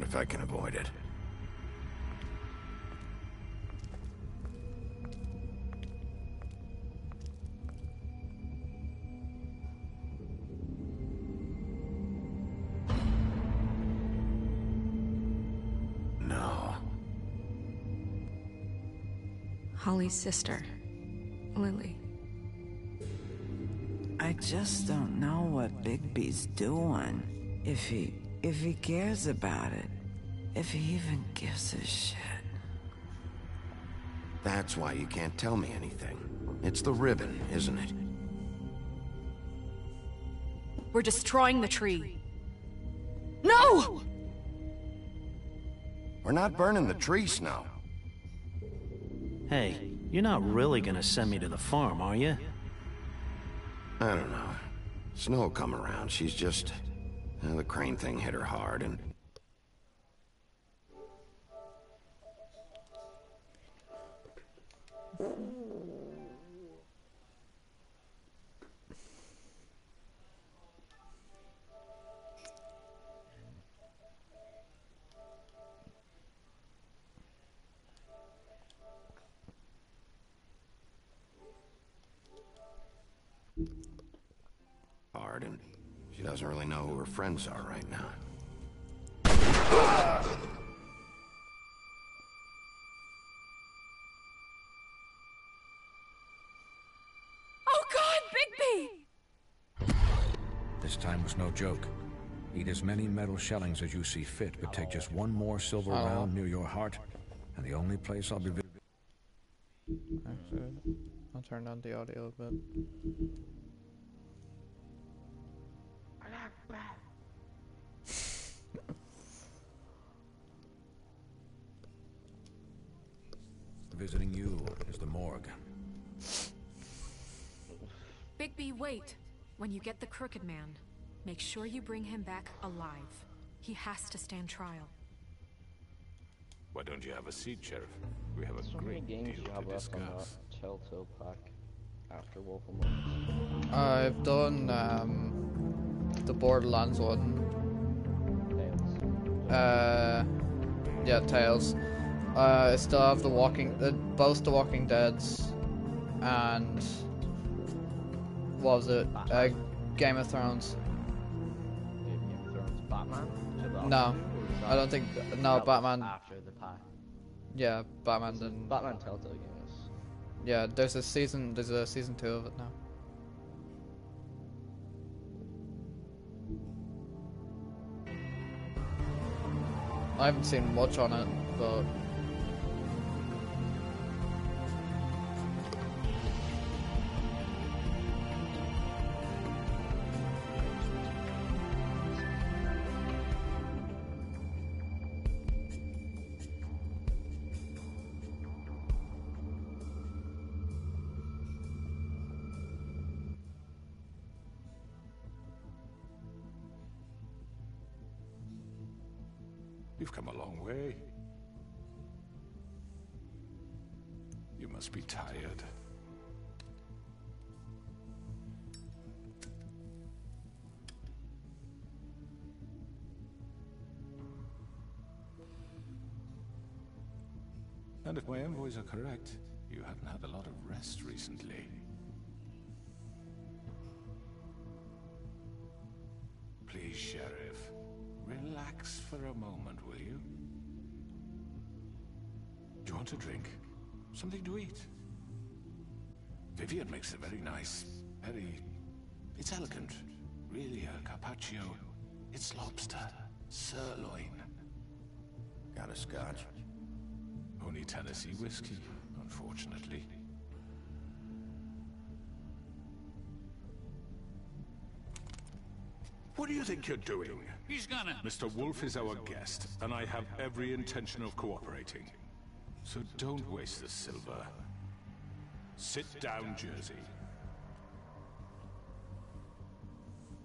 if I can avoid it. No. Holly's sister, Lily. I just don't know what Bigby's doing. If he cares about it. If he even gives a shit. That's why you can't tell me anything. It's the ribbon, isn't it? We're destroying the tree. No! We're not burning the tree, Snow. Hey, you're not really gonna send me to the farm, are you? I don't know. Snow will come around. She's just... the crane thing hit her hard, and... hard, and she doesn't really know who her friends are right now. Oh God, Bigby! This time was no joke. Eat as many metal shellings as you see fit, but take just one more silver round near your heart, and the only place I'll be Actually, I'll turn down the audio a bit. visiting you is the morgue. Bigby, wait. When you get the Crooked Man, make sure you bring him back alive. He has to stand trial. Why don't you have a seat, Sheriff? We have a So great many games deal you have to left on that discuss. Telltale pack after Wolf Among Us? I've done the Borderlands one. Yeah, Tales. I still have both the Walking Deads and what was it? Game of Thrones. Game of Thrones, Batman? Is it the No, option, or is I don't think. No, that Batman. after the pack. Yeah, Batman didn't. Batman Telltale games. Yeah, there's a season 2 of it now. I haven't seen much on it, but You've come a long way. You must be tired. And if my envoys are correct, you haven't had a lot of rest recently. Please, Sheriff, relax for a moment, will you? Do you want a drink? Something to eat? Vivian makes a very nice, it's elegant. Really a carpaccio. It's lobster, sirloin. Got a scotch? Only Tennessee whiskey, unfortunately. What do you think you're doing? He's gonna... Mr. Wolf is our guest, and I have every intention of cooperating. So don't waste the silver. Sit down, Jersey.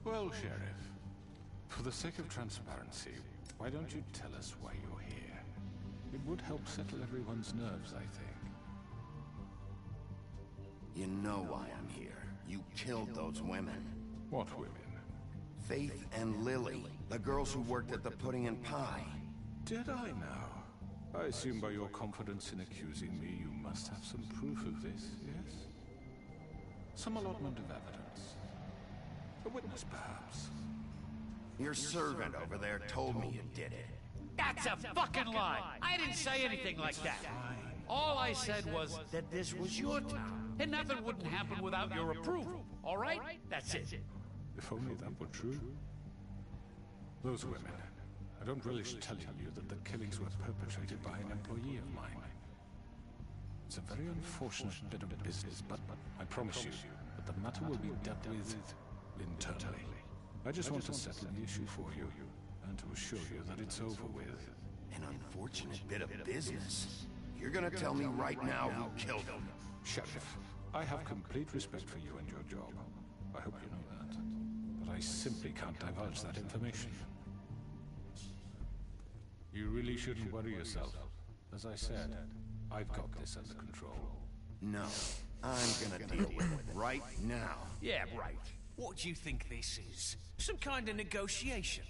Well, Sheriff, for the sake of transparency, why don't you tell us why you're here? It would help settle everyone's nerves, I think. You know why I'm here. You killed those women. What women? Faith and Lily, the girls who worked at the Pudding and Pie. Did I now? I assume by your confidence in accusing me, you must have some proof of this, yes? Some allotment of evidence. A witness, perhaps. Your servant over there told me you did it. That's a fucking lie! I didn't say anything like that. All I said was that this was your town, and nothing wouldn't happen without your approval. All right? That's it. If only that were true. Those women. I don't relish telling you that the killings were perpetrated by an employee of mine. It's a very unfortunate bit of business, but I promise you that the matter will be dealt with internally. I just want to settle the issue for you, and to assure you that it's over with. An unfortunate bit of business. You're gonna tell me right now who killed him? Sheriff, I have complete respect for you and your job. I hope you know that. But I simply can't divulge that information. You really shouldn't worry yourself. As I said, I've got this under control. No, I'm gonna deal with it right now. Yeah, right. What do you think this is? Some kind of negotiation?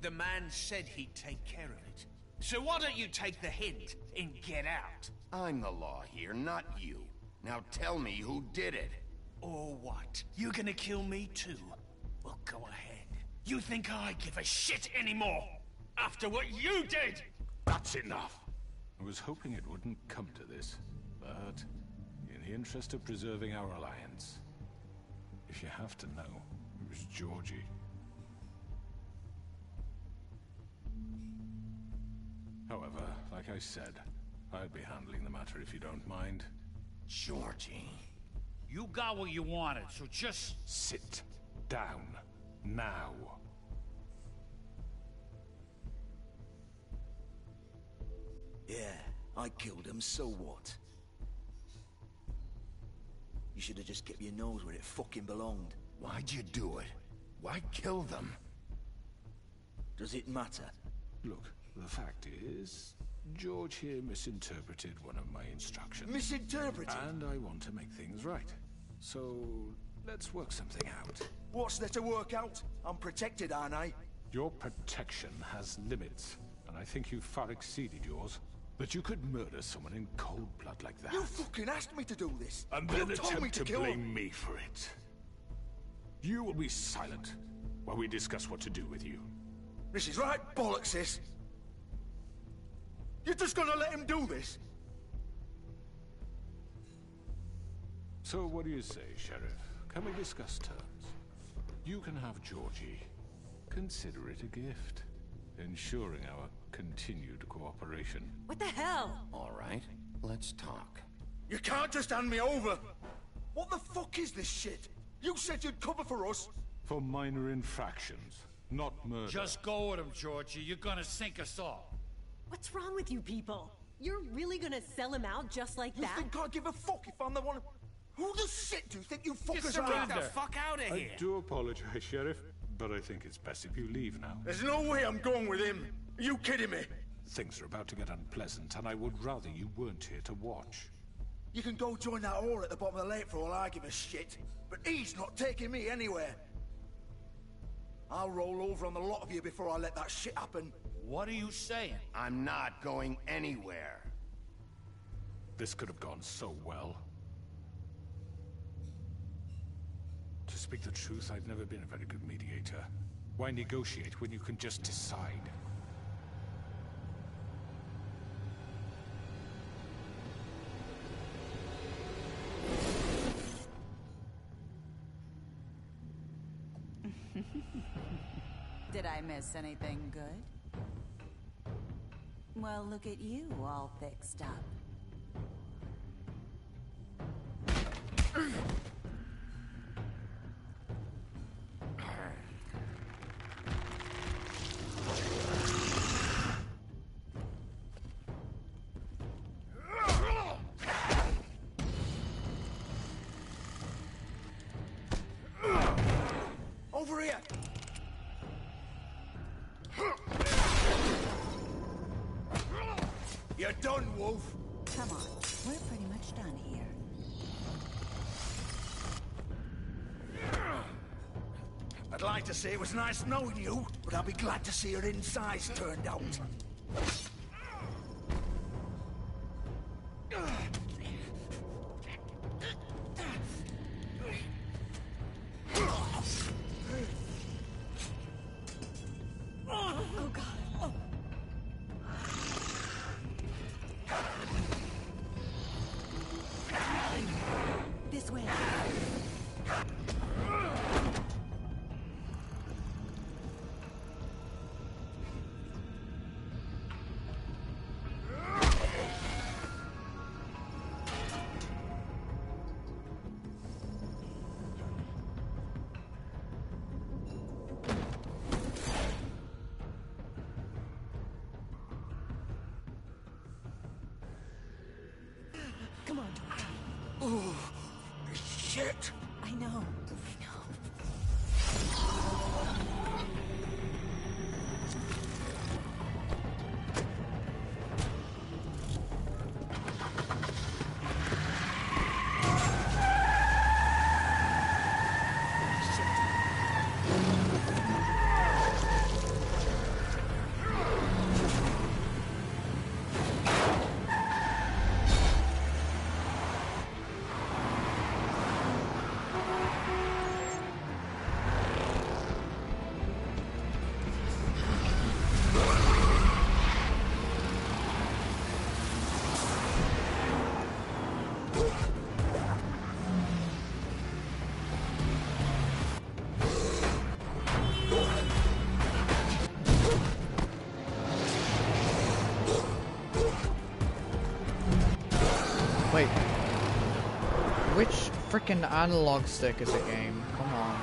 The man said he'd take care of it. So why don't you take the hint and get out? I'm the law here, not you. Now tell me who did it. Or what? You gonna kill me too? Well, go ahead. You think I give a shit anymore? After what you did? That's enough. I was hoping it wouldn't come to this, but in the interest of preserving our alliance, if you have to know, it was Georgie. However, like I said, I'll be handling the matter if you don't mind. Georgie. You got what you wanted, so just... Sit down. Now. Yeah, I killed him, so what? You should have just kept your nose where it fucking belonged. Why'd you do it? Why kill them? Does it matter? Look, the fact is, George here misinterpreted one of my instructions. Misinterpreted? And I want to make things right. So, let's work something out. What's there to work out? I'm protected, aren't I? Your protection has limits, and I think you've far exceeded yours. That you could murder someone in cold blood like that. You fucking asked me to do this! And then you told me attempt to to kill blame him. me for it. You will be silent while we discuss what to do with you. This is right bollocks, sis. You're just gonna let him do this? So what do you say, Sheriff? Can we discuss terms? You can have Georgie. Consider it a gift, ensuring our continued cooperation. What the hell? All right, let's talk. You can't just hand me over! What the fuck is this shit? You said you'd cover for us! For minor infractions, not murder. Just go with him, Georgie. You're gonna sink us all. What's wrong with you people? You're really gonna sell him out just like You that? think I give a fuck if I'm the one? Who the shit do you think you fuckers Get are? the fuck out of here! I do apologize, Sheriff, but I think it's best if you leave now. There's no way I'm going with him. Are you kidding me? Things are about to get unpleasant, and I would rather you weren't here to watch. You can go join that whore at the bottom of the lake for all I give a shit. But he's not taking me anywhere. I'll roll over on the lot of you before I let that shit happen. What are you saying? I'm not going anywhere. This could have gone so well. To speak the truth, I've never been a very good mediator. Why negotiate when you can just decide? Did I miss anything good? Well, look at you, all fixed up. Over here! You're done, Wolf! Come on, we're pretty much done here. I'd like to say it was nice knowing you, but I'll be glad to see your insides turned out. Oh, God. Oh. This way. Come on. Oh, shit. I know. Wait. Which frickin' analog stick is a game? Come on.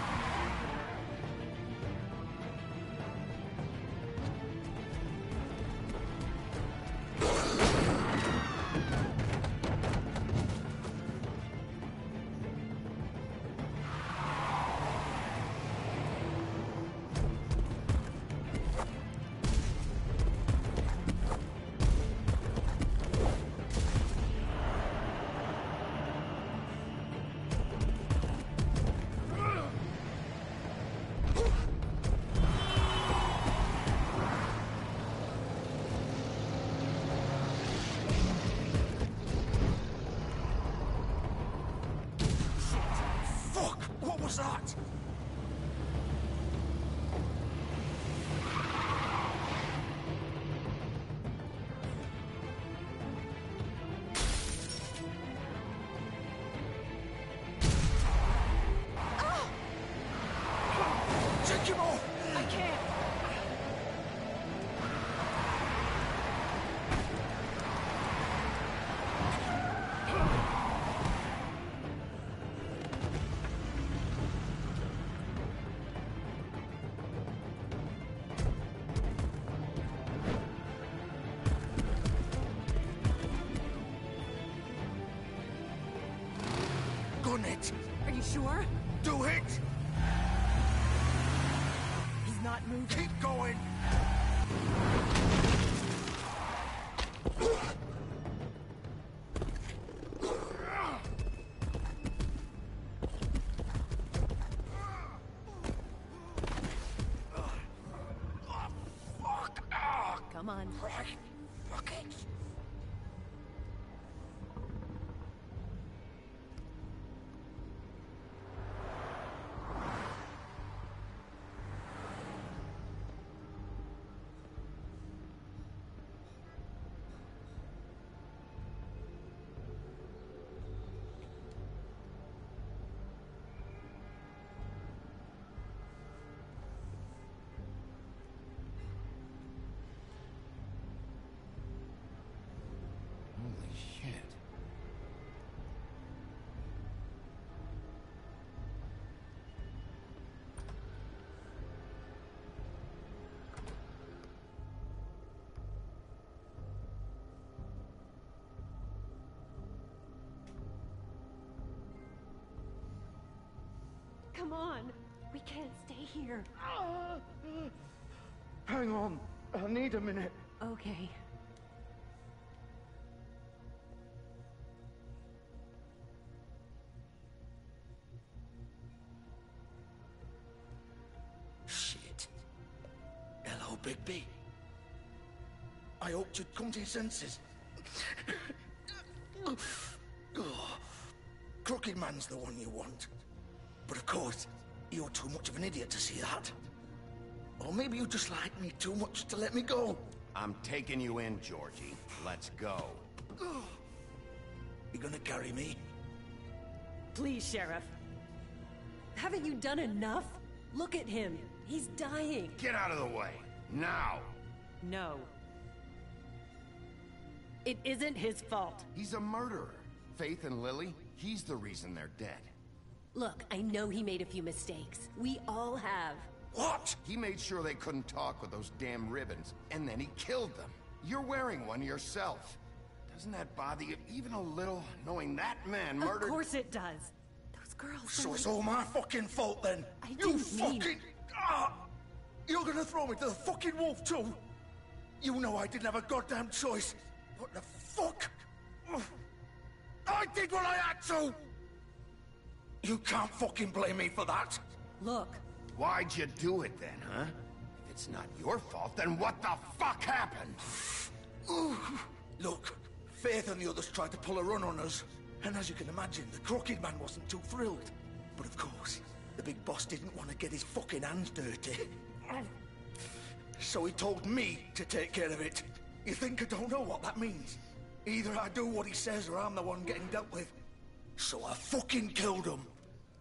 Fuck! What was that? Take him off! I can't. Gun it! Are you sure? Do it! He's not moving. Keep going! Come on. Fuck it! Holy shit. Come on. We can't stay here. Hang on. I need a minute. Okay. Bigby. I hoped you'd come to your senses. Crooked Man's the one you want. But of course, you're too much of an idiot to see that. Or maybe you just like me too much to let me go. I'm taking you in, Georgie. Let's go. You gonna carry me? Please, Sheriff. Haven't you done enough? Look at him. He's dying. Get out of the way. Now. No. It isn't his fault. He's a murderer. Faith and Lily, he's the reason they're dead. Look, I know he made a few mistakes. We all have. What? He made sure they couldn't talk with those damn ribbons, and then he killed them. You're wearing one yourself. Doesn't that bother you even a little, knowing that man murdered— Of course it does. Those girls— So it's all my fucking fault then? I You didn't mean— fucking— You're gonna throw me to the fucking wolf too? You know I didn't have a goddamn choice. What the fuck? I did what I had to! You can't fucking blame me for that. Look. Why'd you do it then, huh? If it's not your fault, then what the fuck happened? Look, Faith and the others tried to pull a run on us. And as you can imagine, the Crooked Man wasn't too thrilled. But of course, the big boss didn't want to get his fucking hands dirty. So he told me to take care of it. You think I don't know what that means? Either I do what he says or I'm the one getting dealt with. So I fucking killed him.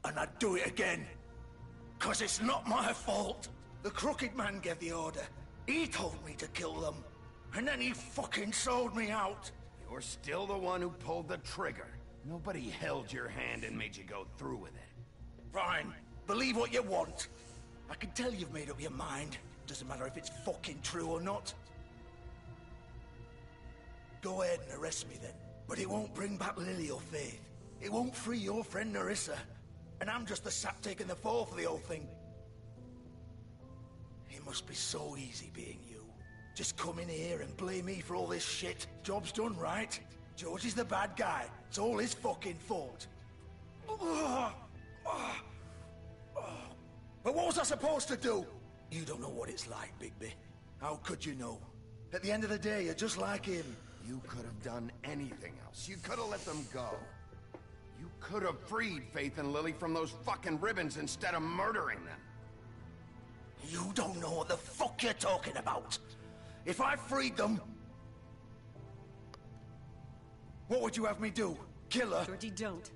And I'd do it again. 'Cause it's not my fault. The Crooked Man gave the order. He told me to kill them. And then he fucking sold me out. You're still the one who pulled the trigger. Nobody held your hand and made you go through with it. Fine. Believe what you want. I can tell you've made up your mind. Doesn't matter if it's fucking true or not. Go ahead and arrest me then. But it won't bring back Lily or Faith. It won't free your friend Nerissa. And I'm just the sap taking the fall for the whole thing. It must be so easy being you. Just come in here and blame me for all this shit. Job's done, right? George is the bad guy. It's all his fucking fault. But what was I supposed to do? You don't know what it's like, Bigby. How could you know? At the end of the day, you're just like him. You could have done anything else. You could have let them go. You could have freed Faith and Lily from those fucking ribbons instead of murdering them. You don't know what the fuck you're talking about. If I freed them... What would you have me do? Kill her? Georgie, don't.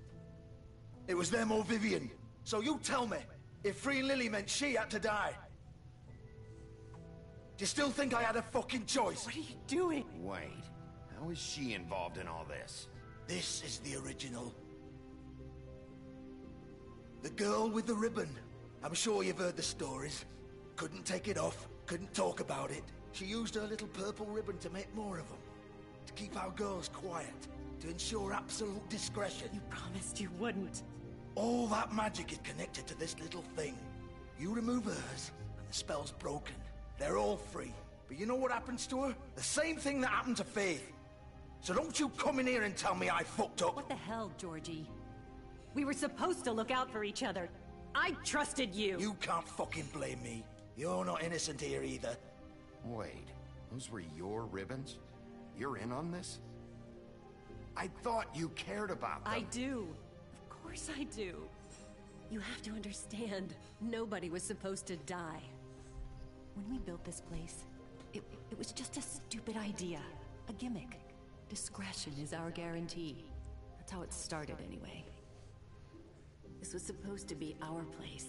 It was them or Vivian. So you tell me, if freeing Lily meant she had to die. Do you still think I had a fucking choice? What are you doing? Wait, how is she involved in all this? This is the original. The girl with the ribbon. I'm sure you've heard the stories. Couldn't take it off, couldn't talk about it. She used her little purple ribbon to make more of them. To keep our girls quiet. To ensure absolute discretion. You promised you wouldn't. All that magic is connected to this little thing. You remove hers, and the spell's broken. They're all free. But you know what happens to her? The same thing that happened to Faith. So don't you come in here and tell me I fucked up. What the hell, Georgie? We were supposed to look out for each other. I trusted you. You can't fucking blame me. You're not innocent here either. Wait, those were your ribbons? You're in on this? I thought you cared about them. I do. Of course I do. You have to understand, nobody was supposed to die. When we built this place, it was just a stupid idea. A gimmick. Discretion is our guarantee. That's how it started anyway. This was supposed to be our place.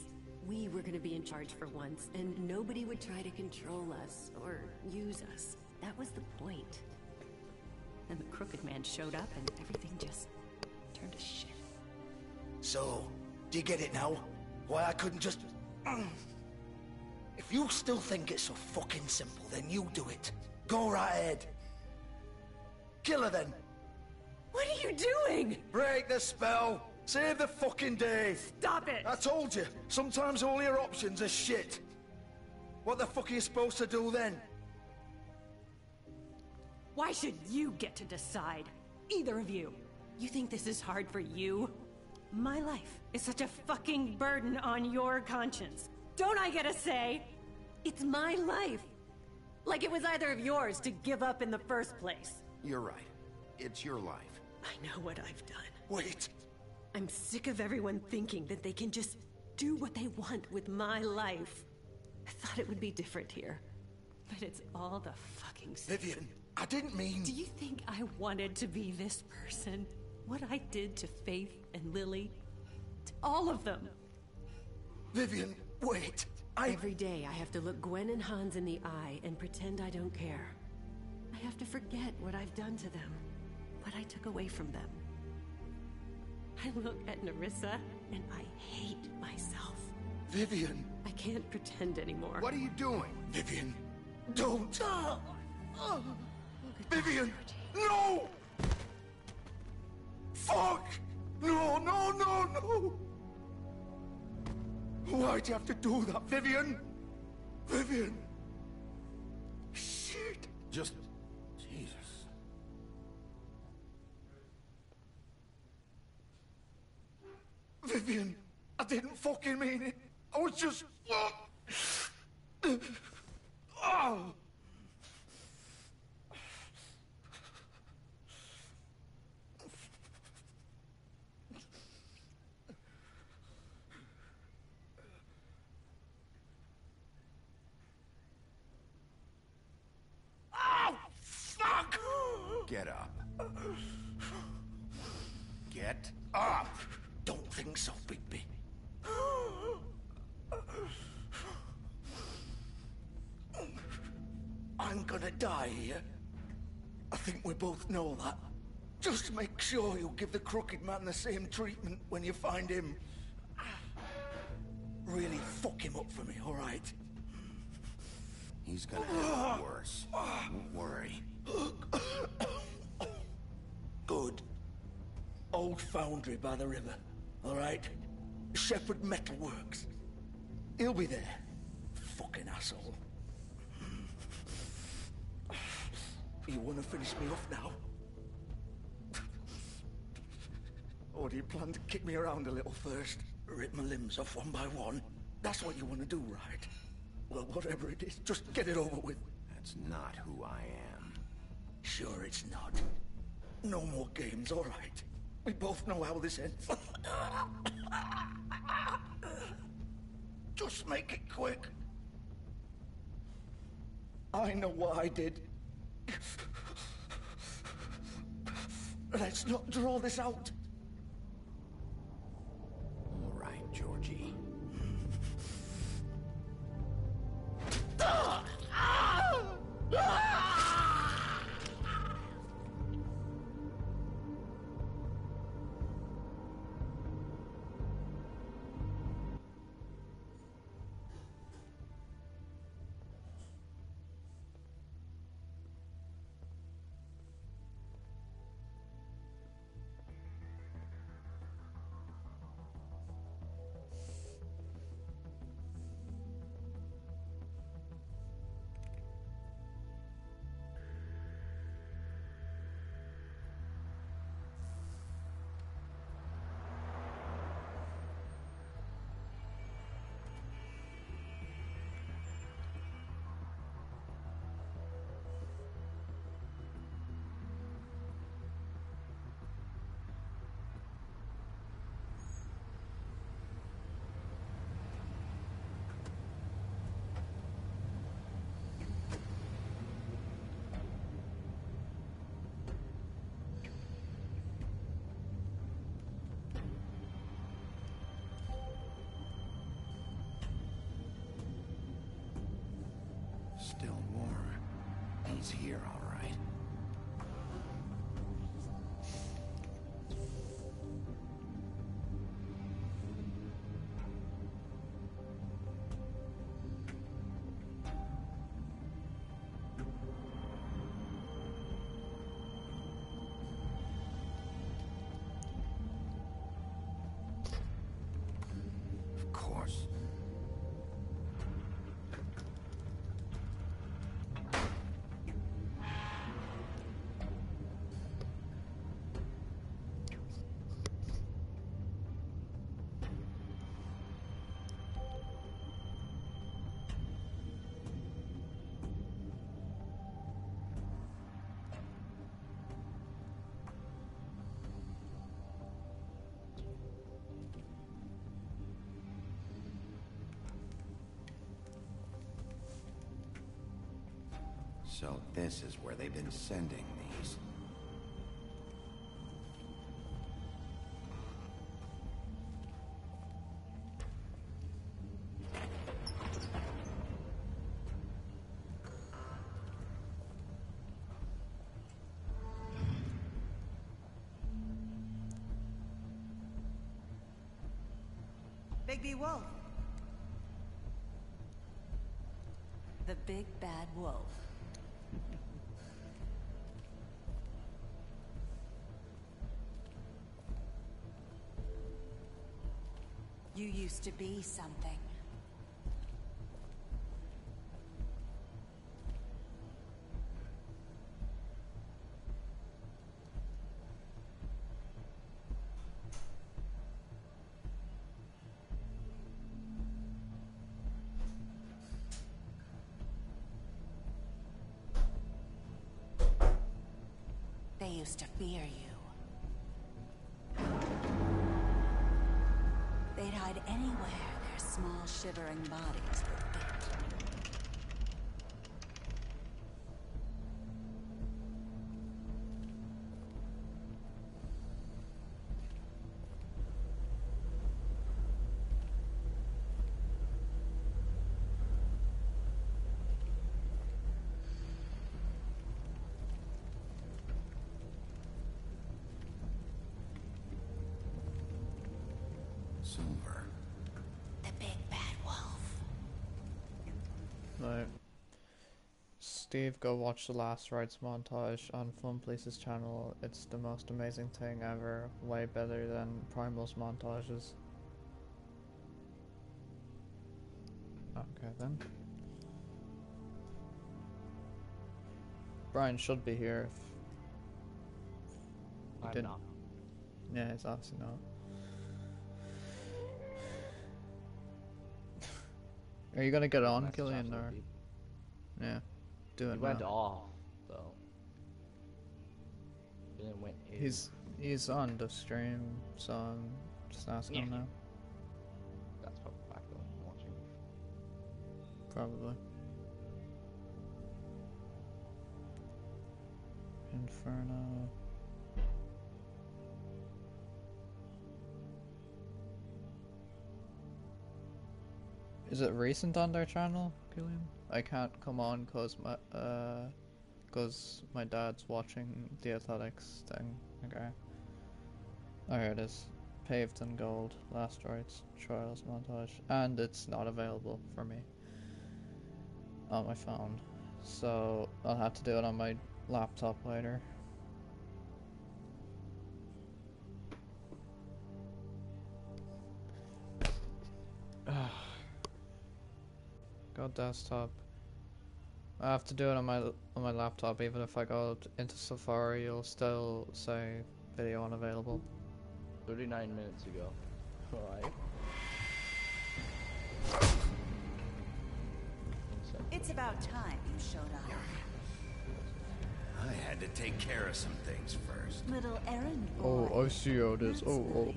We were gonna be in charge for once, and nobody would try to control us, or use us. That was the point. Then the Crooked Man showed up, and everything just turned to shit. So, do you get it now? Why I couldn't just... If you still think it's so fucking simple, then you do it. Go right ahead. Kill her then. What are you doing? Break the spell. Save the fucking day. Stop it! I told you, sometimes all your options are shit. What the fuck are you supposed to do then? Why should you get to decide? Either of you. You think this is hard for you? My life is such a fucking burden on your conscience. Don't I get a say? It's my life. Like it was either of yours to give up in the first place. You're right. It's your life. I know what I've done. Wait. I'm sick of everyone thinking that they can just do what they want with my life. I thought it would be different here. But it's all the fucking same. Vivian, I didn't mean... Do you think I wanted to be this person? What I did to Faith and Lily? To all of them? Vivian, wait. Every day I have to look Gwen and Hans in the eye and pretend I don't care. I have to forget what I've done to them. What I took away from them. I look at Nerissa and I hate myself. Vivian. I can't pretend anymore. What are you doing? Vivian, don't. Vivian, no! Fuck! No, no, no, no! Why'd you have to do that, Vivian? Vivian! Shit! Just... Jesus. Vivian, I didn't fucking mean it. I was just... Oh! Fuck! Get up. Get up! Don't think so, Bigby. I'm gonna die here. I think we both know that. Just make sure you give the Crooked Man the same treatment when you find him. Really fuck him up for me, all right? He's gonna have it worse. Don't worry. Good. Old foundry by the river, all right? Shepherd Metalworks. He'll be there. Fucking asshole. You want to finish me off now? Or do you plan to kick me around a little first? Rip my limbs off one by one? That's what you want to do, right? Well, whatever it is, just get it over with. That's not who I am. Sure it's not. No more games, all right? We both know how this ends. Just make it quick. I know what I did. Let's not draw this out. All right, Georgie. Still warm. He's here, all right. Of course. So this is where they've been sending these. Bigby Wolf. The big bad wolf. You used to be something. They used to fear you. They'd hide anywhere their small, shivering bodies would fit. Silver. The big bad wolf. Right. Steve, go watch the Last Rites montage on Fun Places channel. It's the most amazing thing ever. Way better than Primal's montages. Okay then. Brian should be here if I'm didn't. not. Yeah, he's obviously not. Are you gonna get on, Killian, or? Yeah, do it He went now. off, though. He didn't went in. He's on the stream, so I'm just asking him now. That's probably back though, watching. Probably. Inferno. Is it recent on their channel, Killian? I can't come on cause my dad's watching the athletics thing. Okay. Oh, here it is. Paved in Gold, Last Rites, Trials montage, and it's not available for me on my phone, so I'll have to do it on my laptop later. Go desktop. I have to do it on my laptop. Even if I go into Safari, you'll still say video unavailable. 39 minutes ago. Alright. It's about time you showed up. I had to take care of some things first. Little errand boy. Oh, I see how it is. Oh.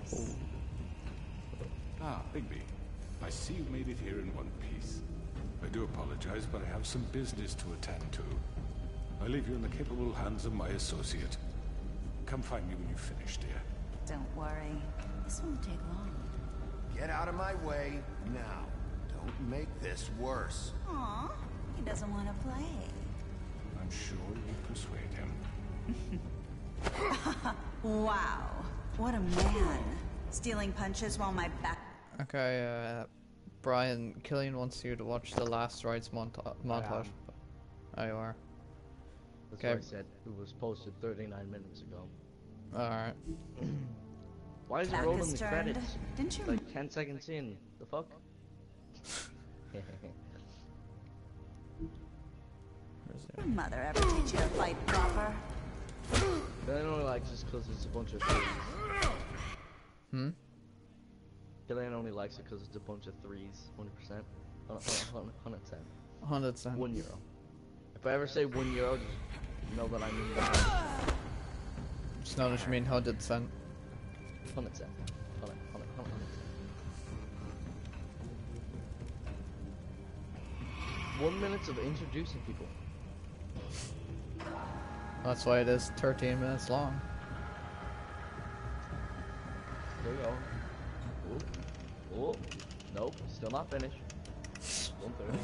Ah, Bigby. I see you made it here in one piece. I do apologize, but I have some business to attend to. I leave you in the capable hands of my associate. Come find me when you finish, dear. Don't worry. This won't take long. Get out of my way now. Don't make this worse. Aw, he doesn't want to play. I'm sure you'll persuade him. Wow. What a man. Stealing punches while my back... Okay, Brian, Killian wants you to watch the Last Rites montage. Oh, you are. That's what I said. It was posted 39 minutes ago. Alright. Why is it Back rolling is the turned. credits? Didn't you... Like 10 seconds in. The fuck? Your mother ever teach you to fight proper? Killian only likes us because it's a bunch of threes. Hmm? Killian only likes it because it's a bunch of threes. 100%. 100%. 100 €1. If I ever say €1, just know that I mean that. Just know that you mean 100 cent. 100 cent. 100. 1 minute of introducing people. That's why it is 13 minutes long. There we go. Oh, nope, still not finished. 130.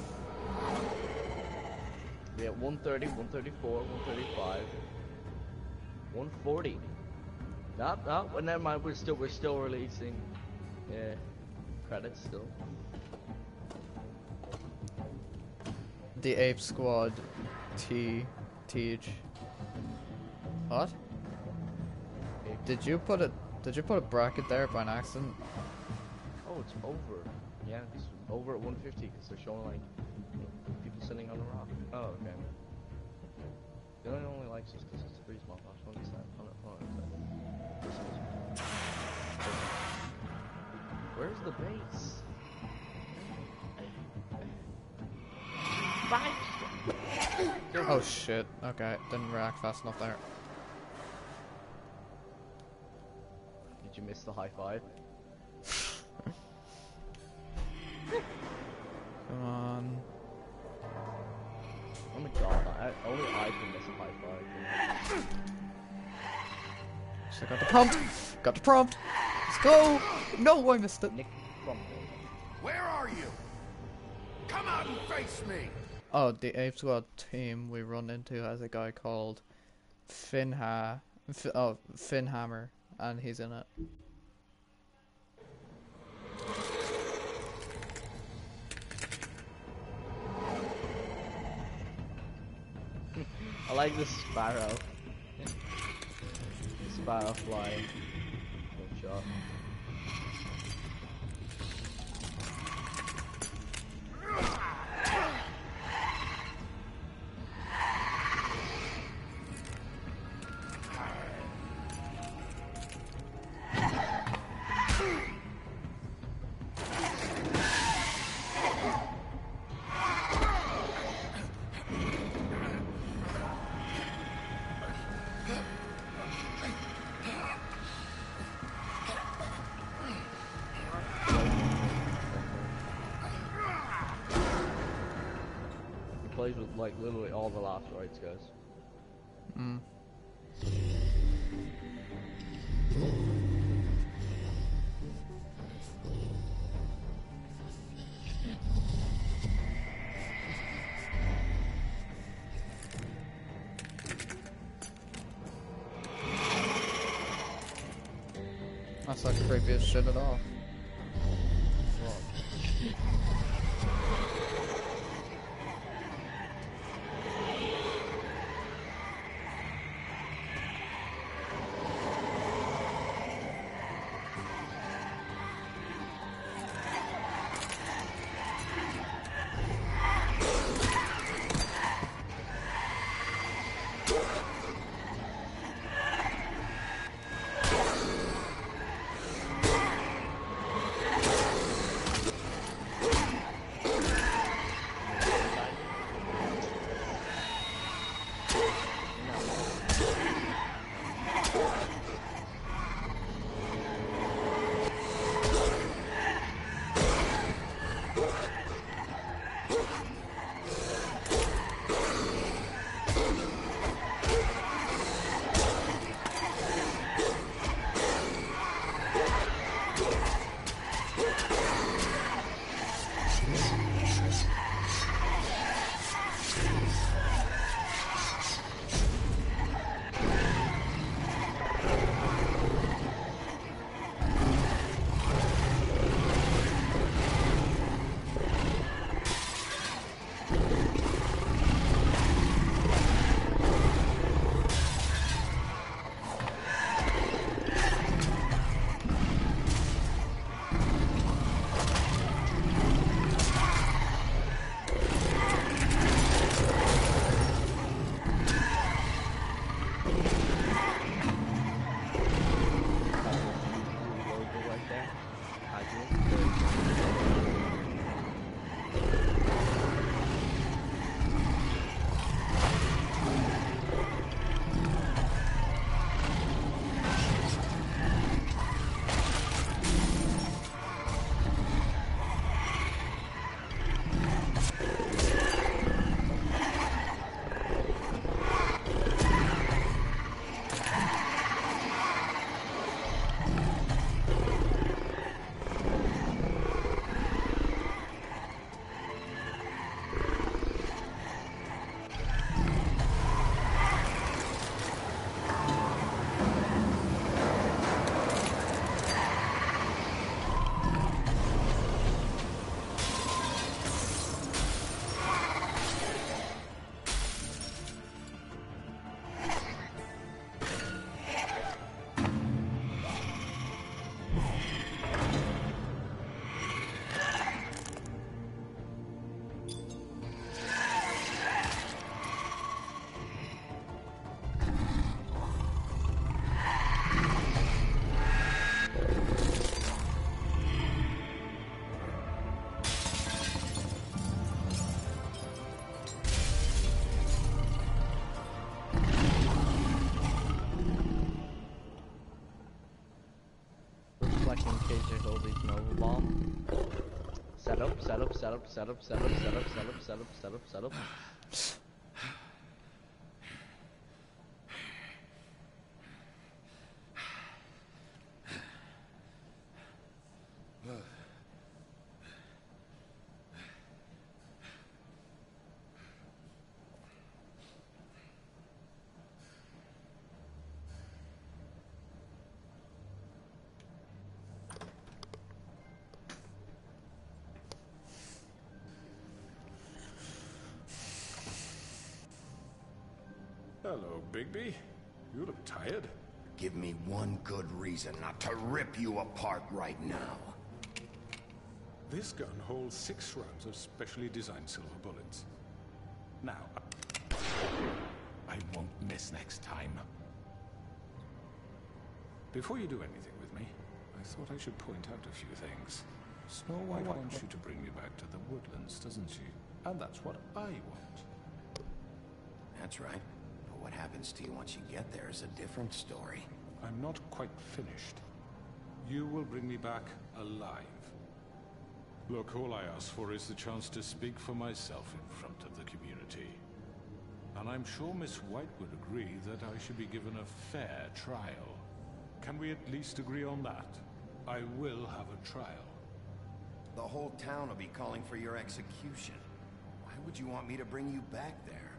We at 130, 134, 135, 140. No, well, never mind. We're still releasing. Yeah, credits still. The Ape Squad, Teach. What? Did you put a bracket there by an accident? Oh, it's over. Yeah, it's over at 150 because they're showing like people sitting on a rock. Oh, okay. The only likes us because it's a free small box. What is that? Where's the base? Bye. Oh shit. Okay, didn't react fast enough there. Did you miss the high five? Come on. Oh my god, only I can miss a high five. So I got the prompt! Got the prompt! Let's go! No, I missed it! Nick prompt. Where are you? Come out and face me! Oh, the Ape Squad team we run into has a guy called Finhammer, and he's in it. I like the sparrow. Sparrow flying. Good shot. Plays with like literally all the last rights, guys. That's not creepy as shit at all. bomb. Set up, set up, set up, set up, set up, set up, set up, set up, set up, set up. Hello, Bigby. You look tired. Give me one good reason not to rip you apart right now. This gun holds 6 rounds of specially designed silver bullets. Now, I won't miss next time. Before you do anything with me, I thought I should point out a few things. Snow White wants you to bring me back to the woodlands, doesn't she? And that's what I want. That's right. But what happens to you once you get there is a different story. I'm not quite finished. You will bring me back alive. Look, all I ask for is the chance to speak for myself in front of the community. And I'm sure Miss White would agree that I should be given a fair trial. Can we at least agree on that? I will have a trial. The whole town will be calling for your execution. Why would you want me to bring you back there?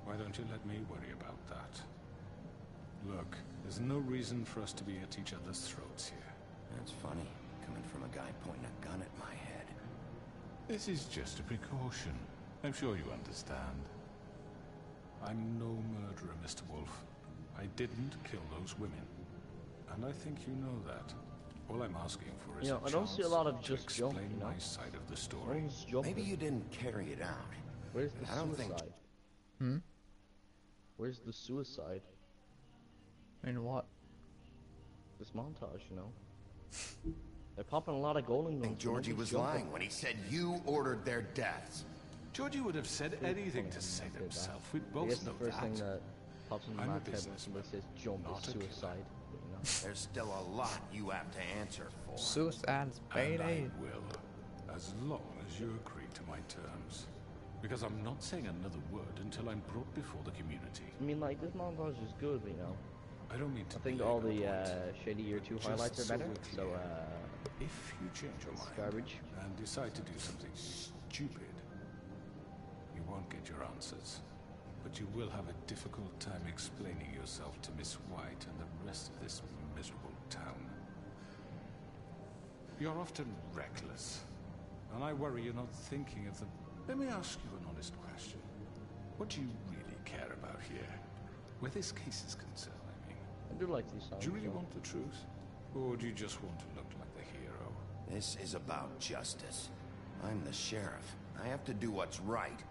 Why don't you let me worry about that? Look, there's no reason for us to be at each other's throats here. That's funny, coming from a guy pointing a gun at my head. This is just a precaution. I'm sure you understand. I'm no murderer, Mr. Wolf. I didn't kill those women. And I think you know that. All I'm asking for is I don't see a lot of just explain jump, you know? my side of the story. Maybe you didn't carry it out. Where's the I don't think... Hmm? Where's the suicide? In what? This montage, you know? They're popping a lot of gold in I think Georgie was lying when he said you ordered their deaths. Georgie would have said anything to save himself. We both know the first thing that pops in my I'm a head when businessman, somebody says jump not is a killer. suicide. But, you know. There's still a lot you have to answer for. Suicide's And I baby. will, as long as you agree to my terms. Because I'm not saying another word until I'm brought before the community. I mean, like, this montage is good, but, you know. I don't mean to I think belabor all the point. Shady Year 2 Just highlights are so better, we're so, clear, if you change your it's mind garbage. and decide to do something stupid, you won't get your answers. But you will have a difficult time explaining yourself to Miss White and the rest of this miserable town. You're often reckless, and I worry you're not thinking of the... Let me ask you an honest question. What do you really care about here? Where this case is concerned, I mean. I do like these songs. Do you really though. want the truth? Or do you just want to look like the hero? This is about justice. I'm the sheriff. I have to do what's right.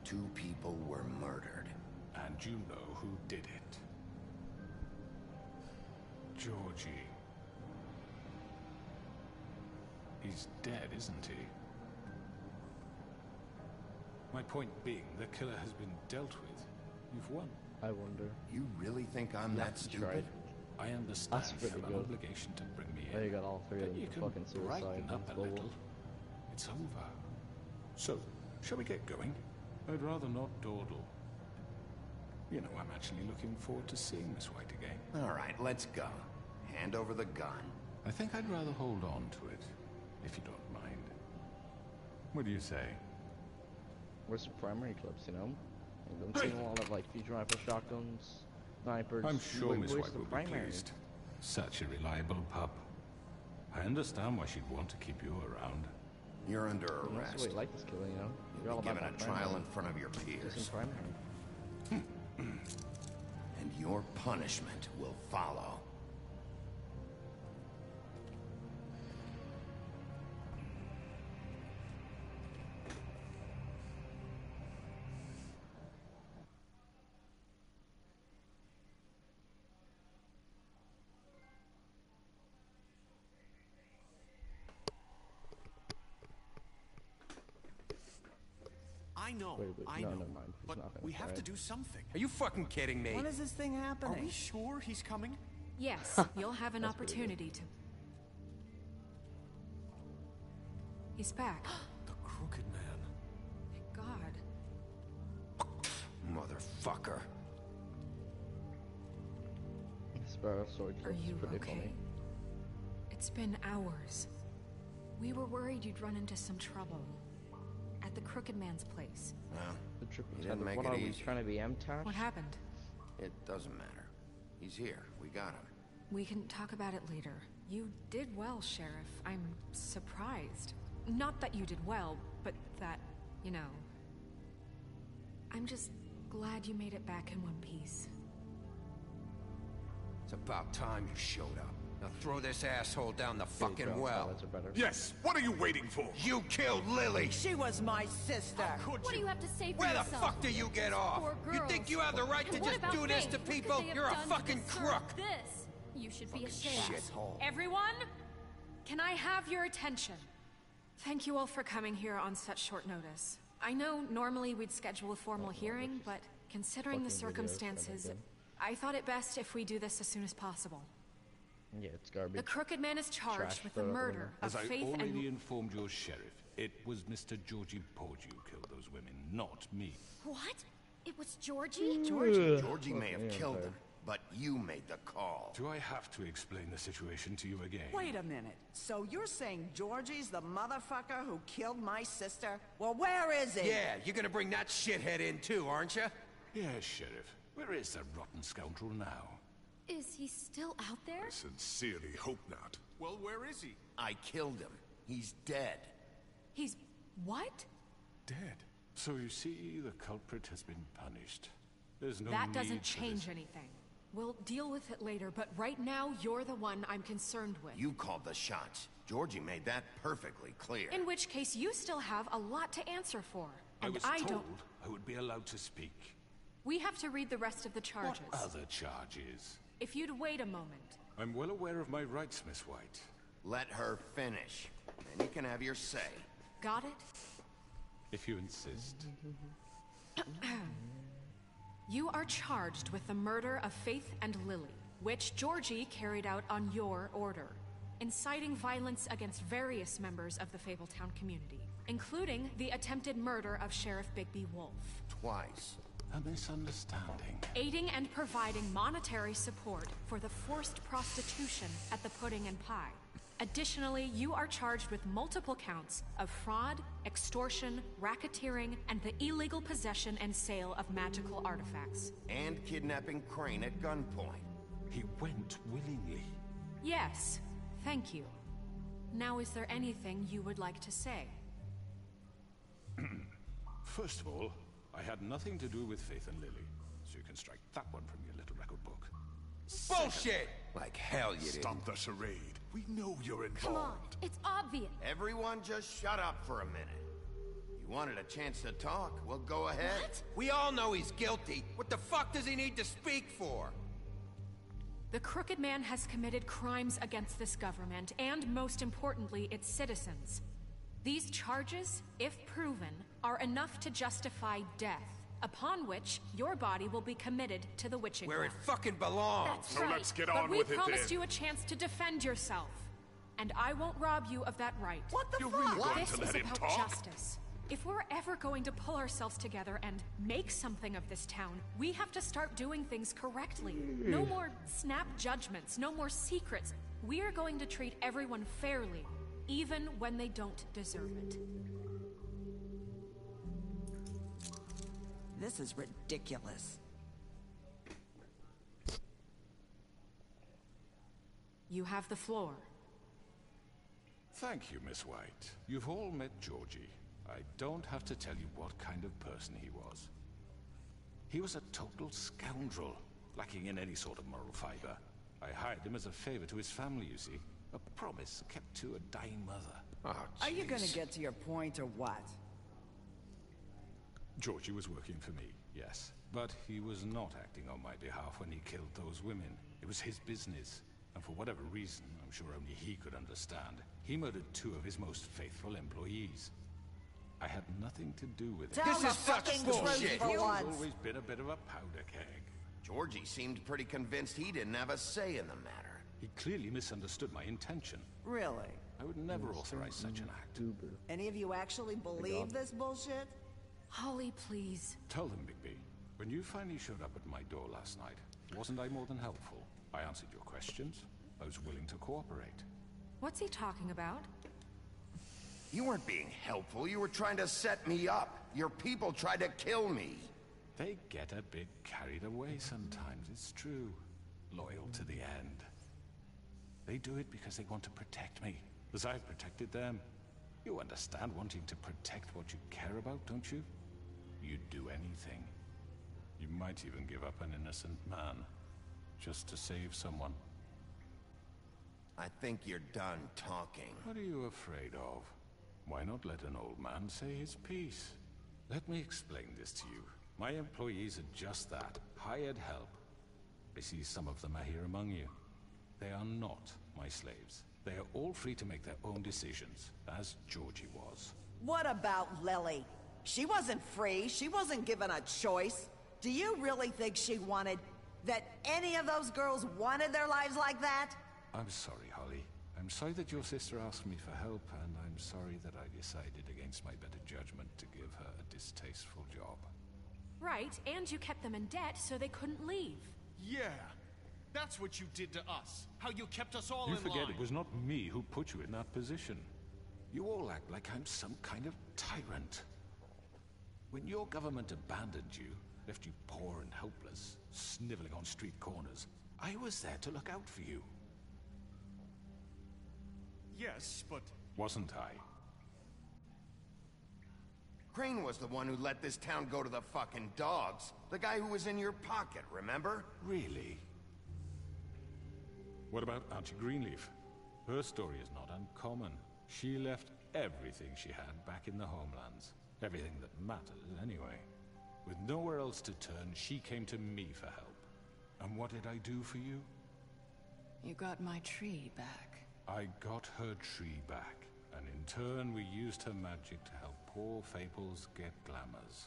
2 people were murdered. And you know who did it. Georgie. He's dead, isn't he? My point being, the killer has been dealt with. You've won. I wonder. You really think I'm that stupid? Right. I understand That's you pretty have an good. obligation to bring me in. There you got all 3 But of you the can fucking suicide. brighten up a little. It's over. So, shall we get going? I'd rather not dawdle. You know, I'm actually looking forward to seeing Miss White again. All right, let's go. Hand over the gun. I think I'd rather hold on to it, if you don't mind. What do you say? Where's the primary clips, you know? I don't see a lot of, like, future rifle shotguns, snipers. I'm sure Miss Where's White the will be primary? pleased. Such a reliable pup. I understand why she'd want to keep you around. You're under That's the arrest. way you like this killer, you know? You're all You'll be about given that a trial primary. in front of your peers. Just in primary. And your punishment will follow. I know, Wait, I no, know, never mind. He's but not gonna we have try to it. do something. Are you fucking kidding me? When is this thing Are happening? we sure he's coming? Yes, you'll have an That's pretty good. opportunity to. He's back. The Crooked Man. Thank God. Motherfucker. Sparrow sword Are is you pretty okay? funny. It's been hours. We were worried you'd run into some trouble. At the Crooked Man's place. Well, The triple he didn't make what it are we easy. trying to be MTAsh? What happened? It doesn't matter. He's here. We got him. We can talk about it later. You did well, Sheriff. I'm surprised. Not that you did well, but that, you know... I'm just glad you made it back in one piece. It's about time you showed up. Now throw this asshole down the fucking well. Yes, what are you waiting for? You killed Lily! She was my sister. What do you have to say for Where the yourself? fuck do you get off? Poor You girls. think you have the right to And what just about do this me? to What could people? they have You're a done to fucking deserve crook! This. You should be ashamed. Everyone, can I have your attention? Thank you all for coming here on such short notice. I know normally we'd schedule a formal hearing, but considering the circumstances, I thought it best if we do this as soon as possible. Yeah, it's garbage. The Crooked Man is charged with the murder of As I Faith already and... informed your sheriff, it was Mr. Georgie Porgy who killed those women, not me. What? It was Georgie? Georgie may have killed him, but you made the call. Do I have to explain the situation to you again? Wait a minute. So you're saying Georgie's the motherfucker who killed my sister? Well, where is he? Yeah, you're gonna bring that shithead in too, aren't you? Yes, Sheriff. Where is that rotten scoundrel now? Is he still out there? I sincerely hope not. Well, where is he? I killed him. He's dead. He's... what? Dead. So you see, the culprit has been punished. There's no That need doesn't for change this. anything. We'll deal with it later, but right now, you're the one I'm concerned with. You called the shots. Georgie made that perfectly clear. In which case, you still have a lot to answer for. I And was I told don't... I would be allowed to speak. We have to read the rest of the charges. What other charges? If you'd wait a moment. I'm well aware of my rights, Miss White. Let her finish. Then you can have your say. Got it? If you insist. You are charged with the murder of Faith and Lily, which Georgie carried out on your order, inciting violence against various members of the Fabletown community, including the attempted murder of Sheriff Bigby Wolf. Twice. A misunderstanding. Aiding and providing monetary support for the forced prostitution at the Pudding and Pie. Additionally, you are charged with multiple counts of fraud, extortion, racketeering, and the illegal possession and sale of magical artifacts. And kidnapping Crane at gunpoint. He went willingly. Yes, thank you. Now, is there anything you would like to say? First of all, I had nothing to do with Faith and Lily, so you can strike that one from your little record book. Bullshit! Like hell you did. Stop the charade. We know you're involved. Come on, it's obvious. Everyone just shut up for a minute. You wanted a chance to talk, well go ahead. What? We all know he's guilty. What the fuck does he need to speak for? The Crooked Man has committed crimes against this government, and most importantly, its citizens. These charges, if proven, are enough to justify death, upon which your body will be committed to the witching Where it well. fucking belongs. That's So right. let's get but on we with it promised then. you a chance to defend yourself, and I won't rob you of that right. What the You're fuck? really going This to is let him about talk? justice. If we're ever going to pull ourselves together and make something of this town, we have to start doing things correctly. No more snap judgments, no more secrets. We are going to treat everyone fairly, even when they don't deserve it. This is ridiculous. You have the floor. Thank you, Miss White. You've all met Georgie. I don't have to tell you what kind of person he was. He was a total scoundrel, lacking in any sort of moral fiber. I hired him as a favor to his family, you see. A promise kept to a dying mother. Oh, Are you gonna jeez. get to your point or what? Georgie was working for me, yes. But he was not acting on my behalf when he killed those women. It was his business. And for whatever reason, I'm sure only he could understand, he murdered 2 of his most faithful employees. I had nothing to do with it. Tell This the is such fucking bullshit. truth for He's once. always been a bit of a powder keg. Georgie seemed pretty convinced he didn't have a say in the matter. He clearly misunderstood my intention. Really? I would never authorize such an act. Any of you actually believe this bullshit? Holly, please. Tell them, Bigby. When you finally showed up at my door last night, wasn't I more than helpful? I answered your questions. I was willing to cooperate. What's he talking about? You weren't being helpful. You were trying to set me up. Your people tried to kill me. They get a bit carried away sometimes, it's true. Loyal to the end. They do it because they want to protect me, as I've protected them. You understand wanting to protect what you care about, don't you? You'd do anything. You might even give up an innocent man, just to save someone. I think you're done talking. What are you afraid of? Why not let an old man say his piece? Let me explain this to you. My employees are just that, hired help. I see some of them are here among you. They are not my slaves. They are all free to make their own decisions, as Georgie was. What about Lily? She wasn't free. She wasn't given a choice. Do you really think she wanted... that any of those girls wanted their lives like that? I'm sorry, Holly. I'm sorry that your sister asked me for help, and I'm sorry that I decided against my better judgment to give her a distasteful job. Right, and you kept them in debt so they couldn't leave. Yeah, that's what you did to us. How you kept us all in line. You forget it was not me who put you in that position. You all act like I'm some kind of tyrant. When your government abandoned you, left you poor and helpless, sniveling on street corners, I was there to look out for you. Yes, but... Wasn't I? Crane was the one who let this town go to the fucking dogs. The guy who was in your pocket, remember? Really? What about Auntie Greenleaf? Her story is not uncommon. She left everything she had back in the homelands. Everything that mattered, anyway. With nowhere else to turn, she came to me for help. And what did I do for you? You got my tree back. I got her tree back, and in turn we used her magic to help poor Fables get glamours.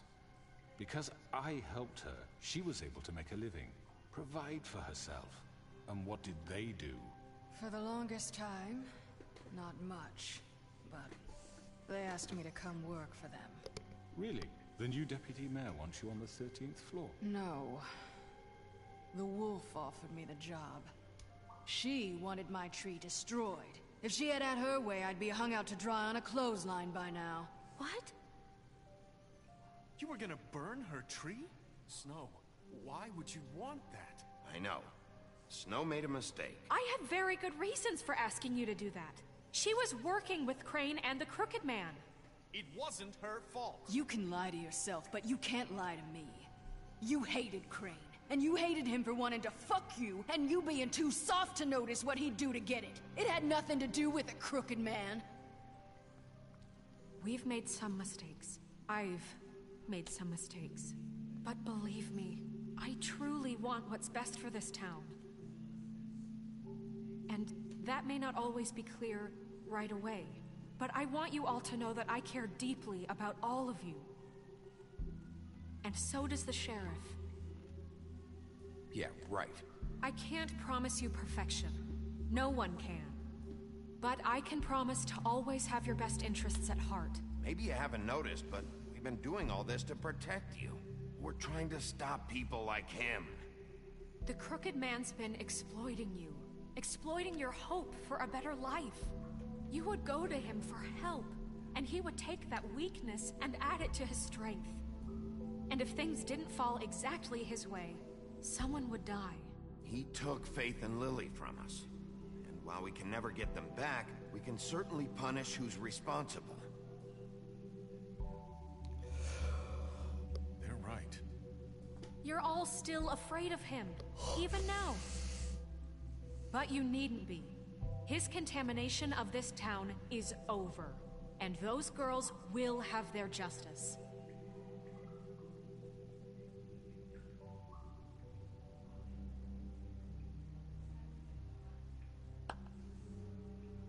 Because I helped her, she was able to make a living, provide for herself. And what did they do? For the longest time, not much, but they asked me to come work for them. Really? The new deputy mayor wants you on the 13th floor? No. The wolf offered me the job. She wanted my tree destroyed. If she had her way, I'd be hung out to dry on a clothesline by now. What? You were gonna burn her tree? Snow, why would you want that? I know. Snow made a mistake. I had very good reasons for asking you to do that. She was working with Crane and the Crooked Man. It wasn't her fault. You can lie to yourself, but you can't lie to me. You hated Crane. And you hated him for wanting to fuck you, and you being too soft to notice what he'd do to get it. It had nothing to do with a crooked man. We've made some mistakes. I've made some mistakes. But believe me, I truly want what's best for this town. And that may not always be clear right away, but I want you all to know that I care deeply about all of you. And so does the sheriff. Yeah, right. I can't promise you perfection. No one can. But I can promise to always have your best interests at heart. Maybe you haven't noticed, but we've been doing all this to protect you. We're trying to stop people like him. The Crooked Man's been exploiting you. Exploiting your hope for a better life. You would go to him for help, and he would take that weakness and add it to his strength. And if things didn't fall exactly his way, someone would die. He took Faith and Lily from us. And while we can never get them back, we can certainly punish who's responsible. They're right. You're all still afraid of him, even now. But you needn't be. His contamination of this town is over, and those girls will have their justice.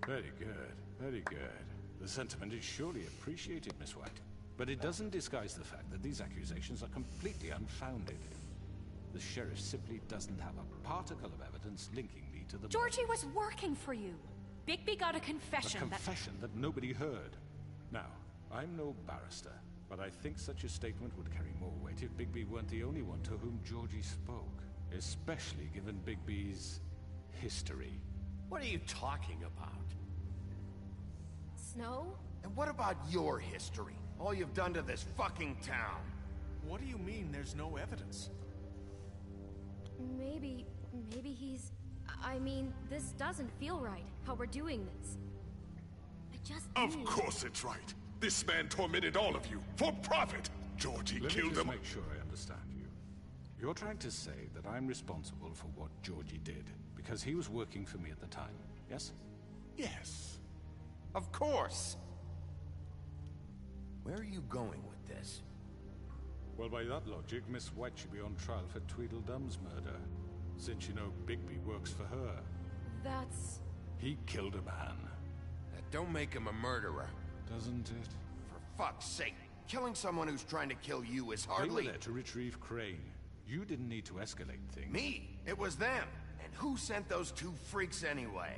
Very good, very good. The sentiment is surely appreciated, Miss White. But it doesn't disguise the fact that these accusations are completely unfounded. The sheriff simply doesn't have a particle of evidence linking me to the... Georgie was working for you. Bigby got a A confession confession that nobody heard. Now, I'm no barrister, but I think such a statement would carry more weight if Bigby weren't the only one to whom Georgie spoke. Especially given Bigby's history. What are you talking about? Snow? And what about your history? All you've done to this fucking town. What do you mean there's no evidence? Maybe he's... I mean, this doesn't feel right, how we're doing this. I just Of need... course it's right. This man tormented all of you, for profit. Georgie Let me killed just them. make sure I understand you. You're trying to say that I'm responsible for what Georgie did, because he was working for me at the time, yes? Yes. Of course. Where are you going with this? Well, by that logic, Miss White should be on trial for Tweedledum's murder, since you know Bigby works for her. That's... He killed a man. That don't make him a murderer. Doesn't it? For fuck's sake, killing someone who's trying to kill you is They hardly... were there to retrieve Crane. You didn't need to escalate things. Me? It was them. And who sent those two freaks anyway?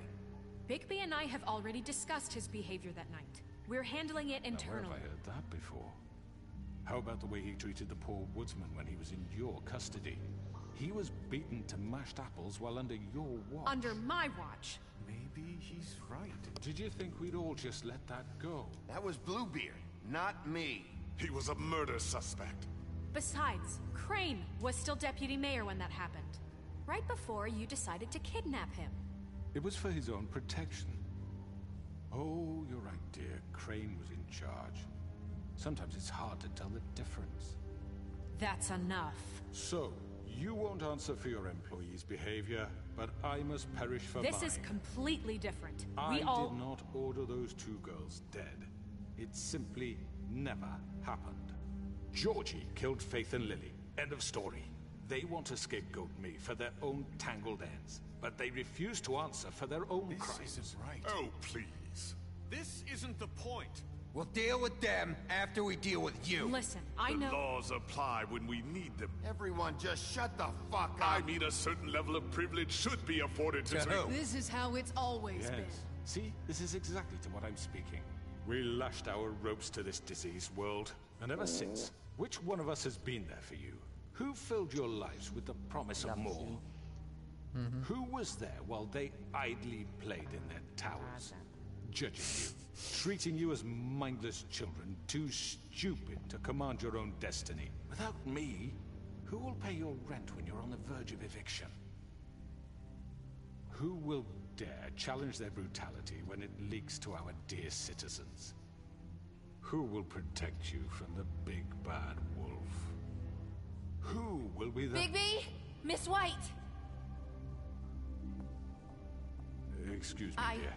Bigby and I have already discussed his behavior that night. We're handling it Now, where internally. have I heard that before? How about the way he treated the poor woodsman when he was in your custody? He was beaten to mashed apples while under your watch. Under my watch. Maybe he's right. Did you think we'd all just let that go? That was Bluebeard, not me. He was a murder suspect. Besides, Crane was still deputy mayor when that happened. Right before you decided to kidnap him. It was for his own protection. Oh, you're right, dear. Crane was in charge. Sometimes it's hard to tell the difference. That's enough. So, you won't answer for your employees' behavior, but I must perish for This mine. is completely different. I We all... did not order those two girls dead. It simply never happened. Georgie killed Faith and Lily. End of story. They want to scapegoat me for their own tangled ends, but they refuse to answer for their own crimes. This isn't right. Oh, please. This isn't the point. We'll deal with them after we deal with you. Listen, I The know... laws apply when we need them. Everyone just shut the fuck up. I mean, a certain level of privilege should be afforded to... This is how it's always been. Yes. See, this is exactly to what I'm speaking. We lashed our ropes to this diseased world, and ever since, which one of us has been there for you? Who filled your lives with the promise of more? Who was there while they idly played in their towers? Judging you, treating you as mindless children, too stupid to command your own destiny. Without me, who will pay your rent when you're on the verge of eviction? Who will dare challenge their brutality when it leaks to our dear citizens? Who will protect you from the big bad wolf? Who will be the... Bigby? Miss White! Excuse me, dear.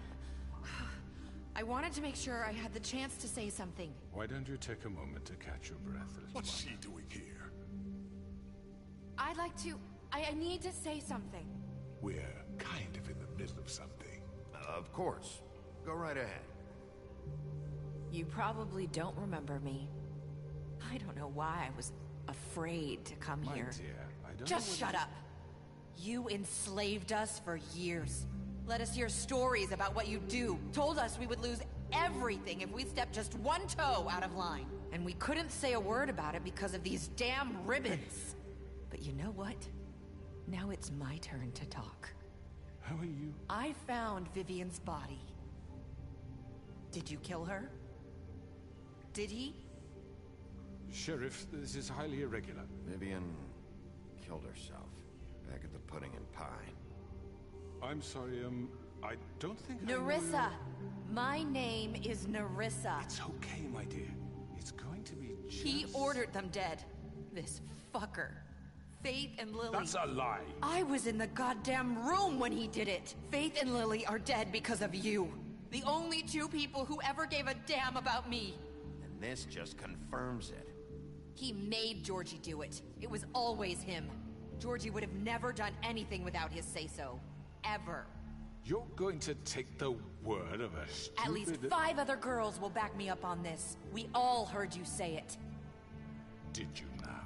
I wanted to make sure I had the chance to say something. Why don't you take a moment to catch your breath, little What's one? she doing here? I'd like to... I need to say something. We're kind of in the middle of something. Of course. Go right ahead. You probably don't remember me. I don't know why I was afraid to come My here. dear, I don't Just know shut up. You enslaved us for years. Let us hear stories about what you do. Told us we would lose everything if we stepped just one toe out of line. And we couldn't say a word about it because of these damn ribbons. But you know what? Now it's my turn to talk. How are you? I found Vivian's body. Did you kill her? Did he? Sheriff, this is highly irregular. Vivian killed herself back at the Pudding and Pie. I'm sorry, I don't think I know Nerissa! My name is Nerissa. It's okay, my dear. It's going to be just... He ordered them dead. This fucker. Faith and Lily. That's a lie. I was in the goddamn room when he did it. Faith and Lily are dead because of you. The only two people who ever gave a damn about me. And this just confirms it. He made Georgie do it. It was always him. Georgie would have never done anything without his say-so. Ever. You're going to take the word of a stupid... At least 5 other girls will back me up on this. We all heard you say it. Did you now?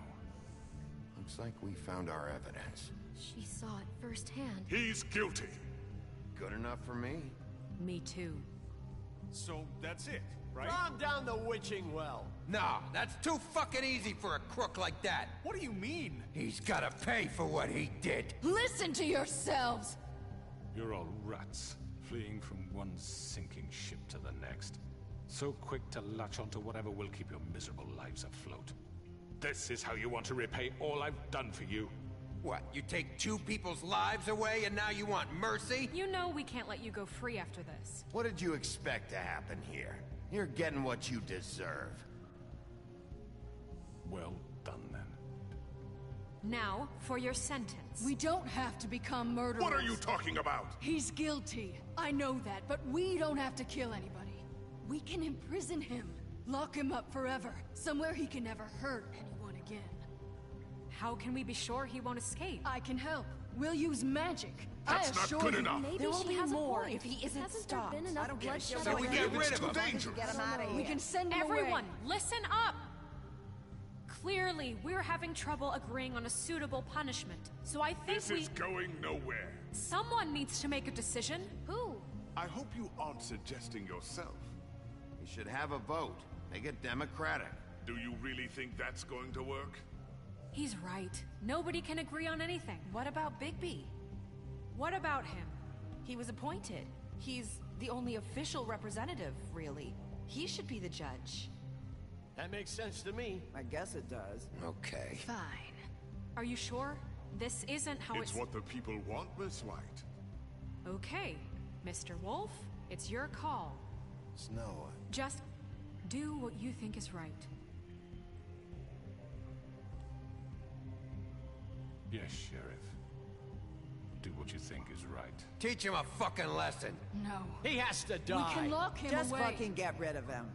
Looks like we found our evidence. She saw it firsthand. He's guilty. Good enough for me. Me too. So that's it, right? Calm down the witching well. Nah, that's too fucking easy for a crook like that. What do you mean? He's gotta pay for what he did. Listen to yourselves! You're all rats, fleeing from one sinking ship to the next. So quick to latch onto whatever will keep your miserable lives afloat. This is how you want to repay all I've done for you? What, you take two people's lives away and now you want mercy? You know we can't let you go free after this. What did you expect to happen here? You're getting what you deserve. Well done, then. Now, for your sentence. We don't have to become murderers. What are you talking about? He's guilty. I know that, but we don't have to kill anybody. We can imprison him. Lock him up forever. Somewhere he can never hurt anyone again. How can we be sure he won't escape? I can help. We'll use magic. That's not good enough. Maybe there will be more if he isn't Hasn't stopped. there been enough bloodshed So we get rid of him. Get him out of here. We can send him Everyone, away. listen up! Clearly, we're having trouble agreeing on a suitable punishment. So I think This is going nowhere. someone needs to make a decision. Who? I hope you aren't suggesting yourself. We should have a vote. Make it democratic. Do you really think that's going to work? He's right. Nobody can agree on anything. What about Bigby? What about him? He was appointed. He's the only official representative, really. He should be the judge. That makes sense to me. I guess it does. Okay. Fine. Are you sure? This isn't how It's what the people want, Miss White. Okay, Mr. Wolf, it's your call. Snow. Just do what you think is right. Yes, Sheriff. Do what you think is right. Teach him a fucking lesson. No. He has to die. We can lock him Just away. fucking get rid of him.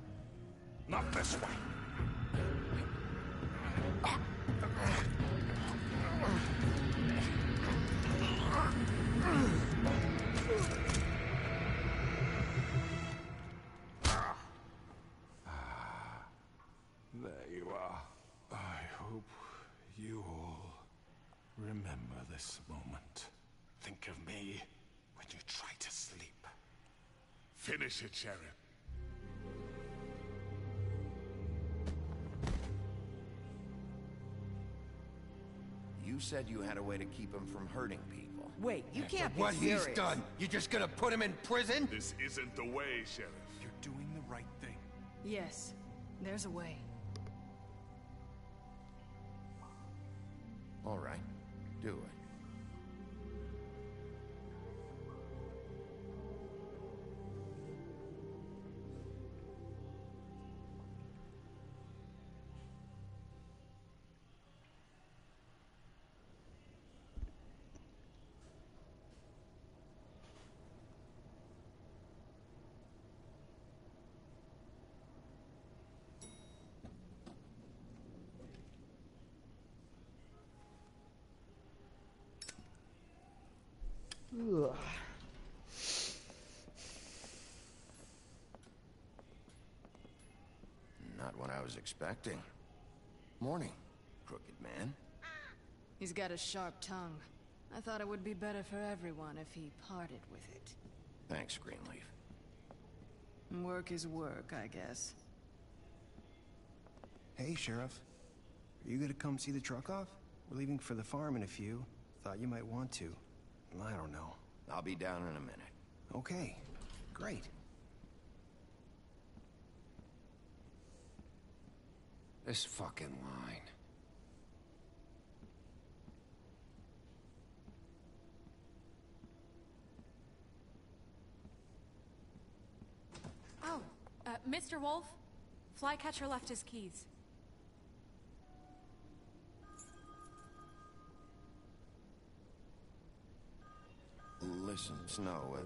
Not this way. There you are. I hope you all remember this moment. Think of me when you try to sleep. Finish it, Sheriff. You said you had a way to keep him from hurting people. Wait, you can't be What serious. he's done, you just gonna put him in prison? This isn't the way, Sheriff. You're doing the right thing. Yes, there's a way. All right, do it. Ugh. Not what I was expecting. Morning, crooked man. He's got a sharp tongue. I thought it would be better for everyone if he parted with it. Thanks, Greenleaf. Work is work, I guess. Hey, Sheriff. Are you gonna come see the truck off? We're leaving for the farm in a few. Thought you might want to. I don't know. I'll be down in a minute. Okay, great. This fucking line. Oh, Mr. Wolf, Flycatcher left his keys. Listen, Snow,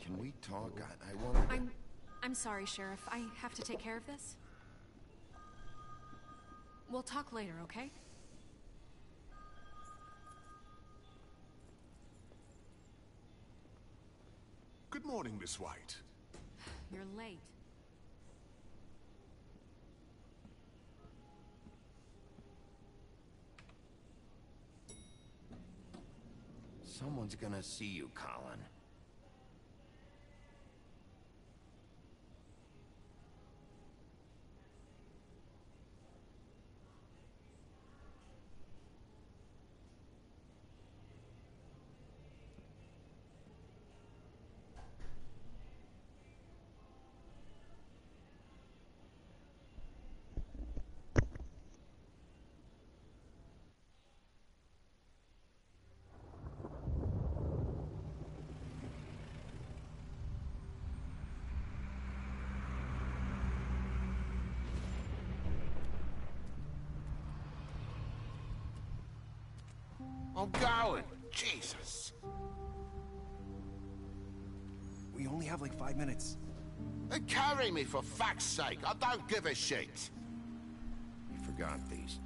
can we talk? I want to... I'm sorry, Sheriff. I have to take care of this. We'll talk later, okay? Good morning, Miss White. You're late. Someone's gonna see you, Colin. I'm going. Jesus. We only have like 5 minutes. Then carry me for fuck's sake. I don't give a shit. You forgot these.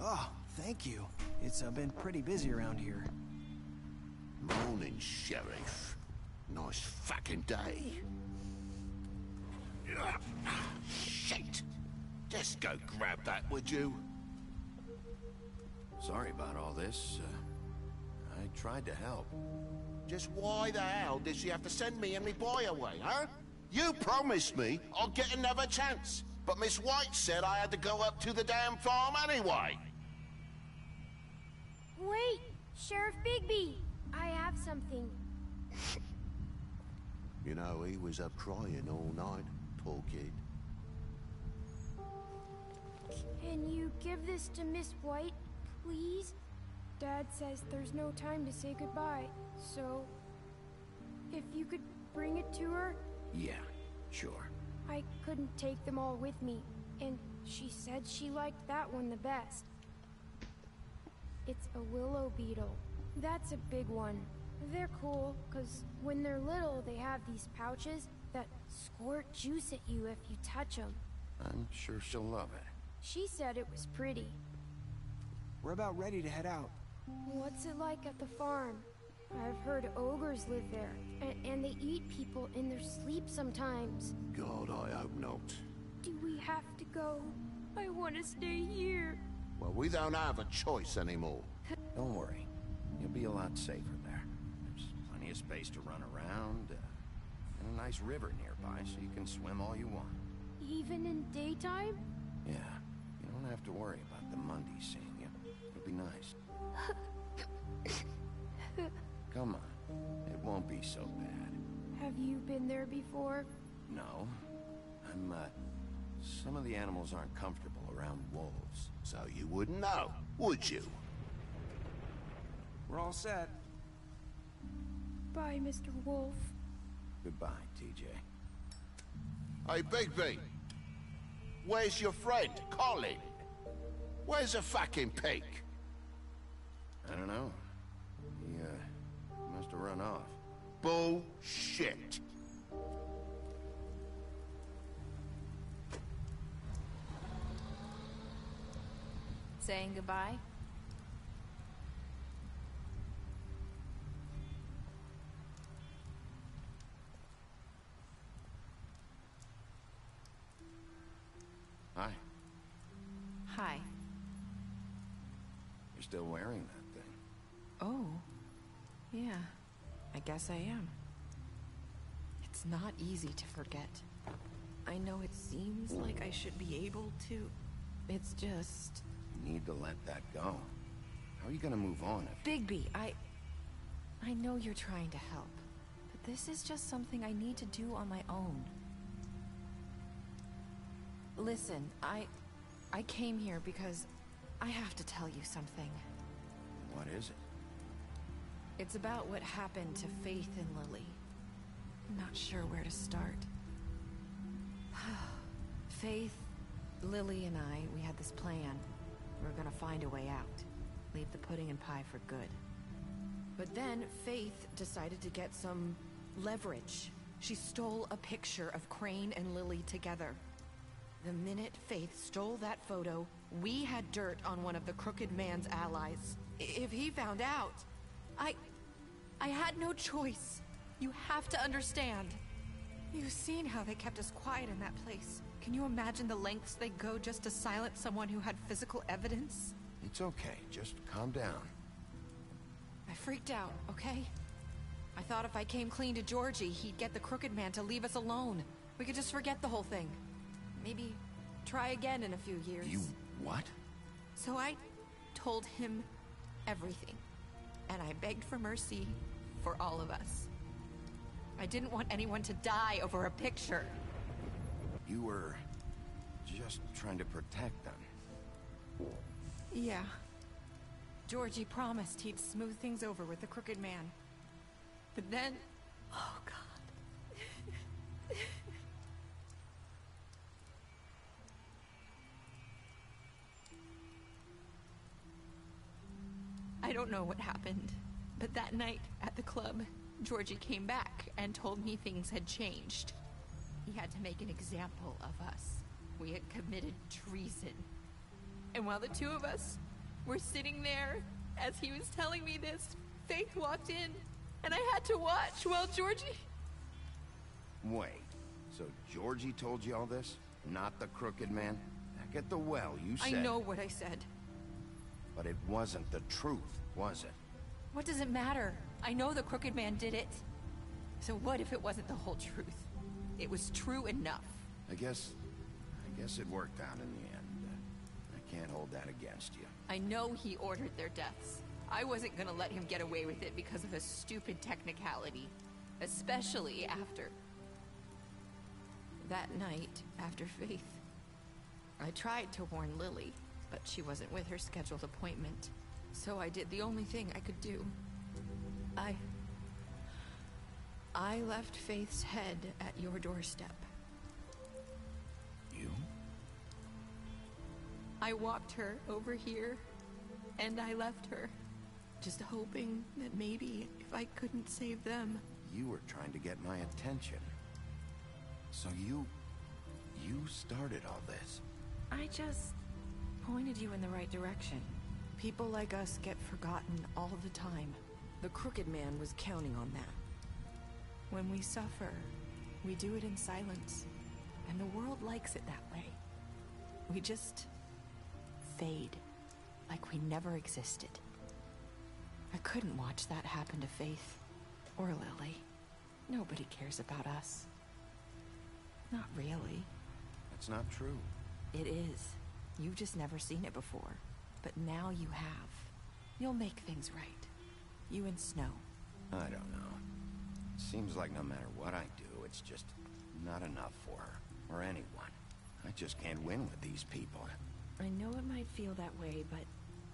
Oh, thank you. It's been pretty busy around here. Morning, Sheriff. Nice fucking day. Shit. Just go grab that, would you? Sorry about all this. I tried to help. Just why the hell did she have to send me and me boy away, huh? You promised me I'd get another chance, but Miss White said I had to go up to the damn farm anyway. Wait, Sheriff Bigby, I have something. You know, he was up crying all night, poor kid. Can you give this to Miss White, please? Dad says there's no time to say goodbye, so if you could bring it to her? Yeah, sure. I couldn't take them all with me, and she said she liked that one the best. It's a willow beetle. That's a big one. They're cool, because when they're little, they have these pouches that squirt juice at you if you touch them. I'm sure she'll love it. She said it was pretty. We're about ready to head out. What's it like at the farm? I've heard ogres live there, and they eat people in their sleep sometimes. God, I hope not. Do we have to go? I want to stay here. Well, we don't have a choice anymore. Don't worry. You'll be a lot safer there. There's plenty of space to run around, and a nice river nearby so you can swim all you want. Even in daytime? Yeah, you don't have to worry about the Mundies seeing you. It'll be nice. Come on, it won't be so bad. Have you been there before? No. Some of the animals aren't comfortable around wolves. So you wouldn't know, would you? We're all set. Bye, Mr. Wolf. Goodbye, TJ. Hey, Bigby. Where's your friend, Colin? Where's the fucking pig? I don't know. He, must have run off. Bullshit. Saying goodbye? Hi. Hi. You're still wearing that thing. Oh. Yeah. I guess I am. It's not easy to forget. I know it seems like I should be able to. It's just... You need to let that go. How are you gonna move on if... Bigby, I know you're trying to help, but this is just something I need to do on my own. Listen, I came here because I have to tell you something. What is it? It's about what happened to Faith and Lily. I'm not sure where to start. Faith, Lily, and we had this plan. We were gonna find a way out. Leave the pudding and pie for good. But then Faith decided to get some leverage. She stole a picture of Crane and Lily together. The minute Faith stole that photo, we had dirt on one of the Crooked Man's allies. If he found out, I had no choice. You have to understand. You've seen how they kept us quiet in that place. Can you imagine the lengths they go just to silence someone who had physical evidence? It's okay. Just calm down. I freaked out, okay? I thought if I came clean to Georgie, he'd get the Crooked Man to leave us alone. We could just forget the whole thing. Maybe try again in a few years. You what? So I told him everything. And I begged for mercy for all of us. I didn't want anyone to die over a picture. You were just trying to protect them. Yeah. Georgie promised he'd smooth things over with the Crooked Man. But then... Oh, God. I don't know what happened, but that night at the club, Georgie came back and told me things had changed. He had to make an example of us. We had committed treason. And while the two of us were sitting there, as he was telling me this, Faith walked in, and I had to watch while Georgie... Wait, so Georgie told you all this? Not the crooked man? Back at the well, you said... I know what I said. But it wasn't the truth, was it? What does it matter? I know the crooked man did it. So what if it wasn't the whole truth? It was true enough. I guess it worked out in the end. I can't hold that against you. I know he ordered their deaths. I wasn't gonna let him get away with it because of a stupid technicality. Especially after... that night, after Faith. I tried to warn Lily, but she wasn't with her scheduled appointment. So I did the only thing I could do. I left Faith's head at your doorstep. You? I walked her over here, and I left her. Just hoping that maybe if I couldn't save them... You were trying to get my attention. So you started all this. I just pointed you in the right direction. People like us get forgotten all the time. The crooked man was counting on that. When we suffer, we do it in silence, and the world likes it that way. We just fade, like we never existed. I couldn't watch that happen to Faith, or Lily. Nobody cares about us. Not really. That's not true. It is. You've just never seen it before. But now you have. You'll make things right. You and Snow. I don't know. Seems like no matter what I do, it's just not enough for her, or anyone. I just can't win with these people. I know it might feel that way, but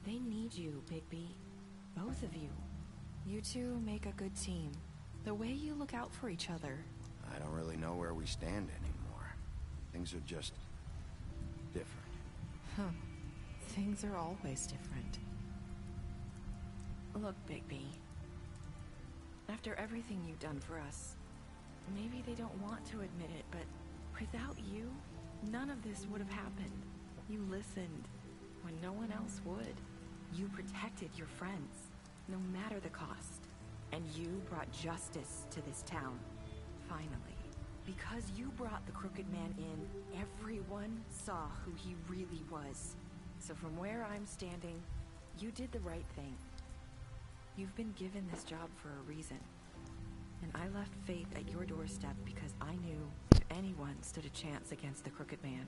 they need you, Bigby. Both of you. You two make a good team. The way you look out for each other. I don't really know where we stand anymore. Things are just different. Huh. Things are always different. Look, Bigby. After everything you've done for us, maybe they don't want to admit it, but without you, none of this would have happened. You listened when no one else would. You protected your friends, no matter the cost. And you brought justice to this town. Finally. Because you brought the crooked man in, everyone saw who he really was. So from where I'm standing, you did the right thing. You've been given this job for a reason. And I left Faith at your doorstep because I knew if anyone stood a chance against the crooked man,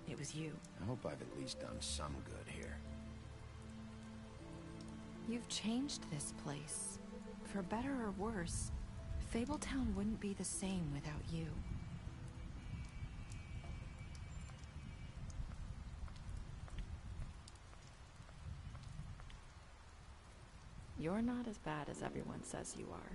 it was you. I hope I've at least done some good here. You've changed this place. For better or worse, Fabletown wouldn't be the same without you. You're not as bad as everyone says you are.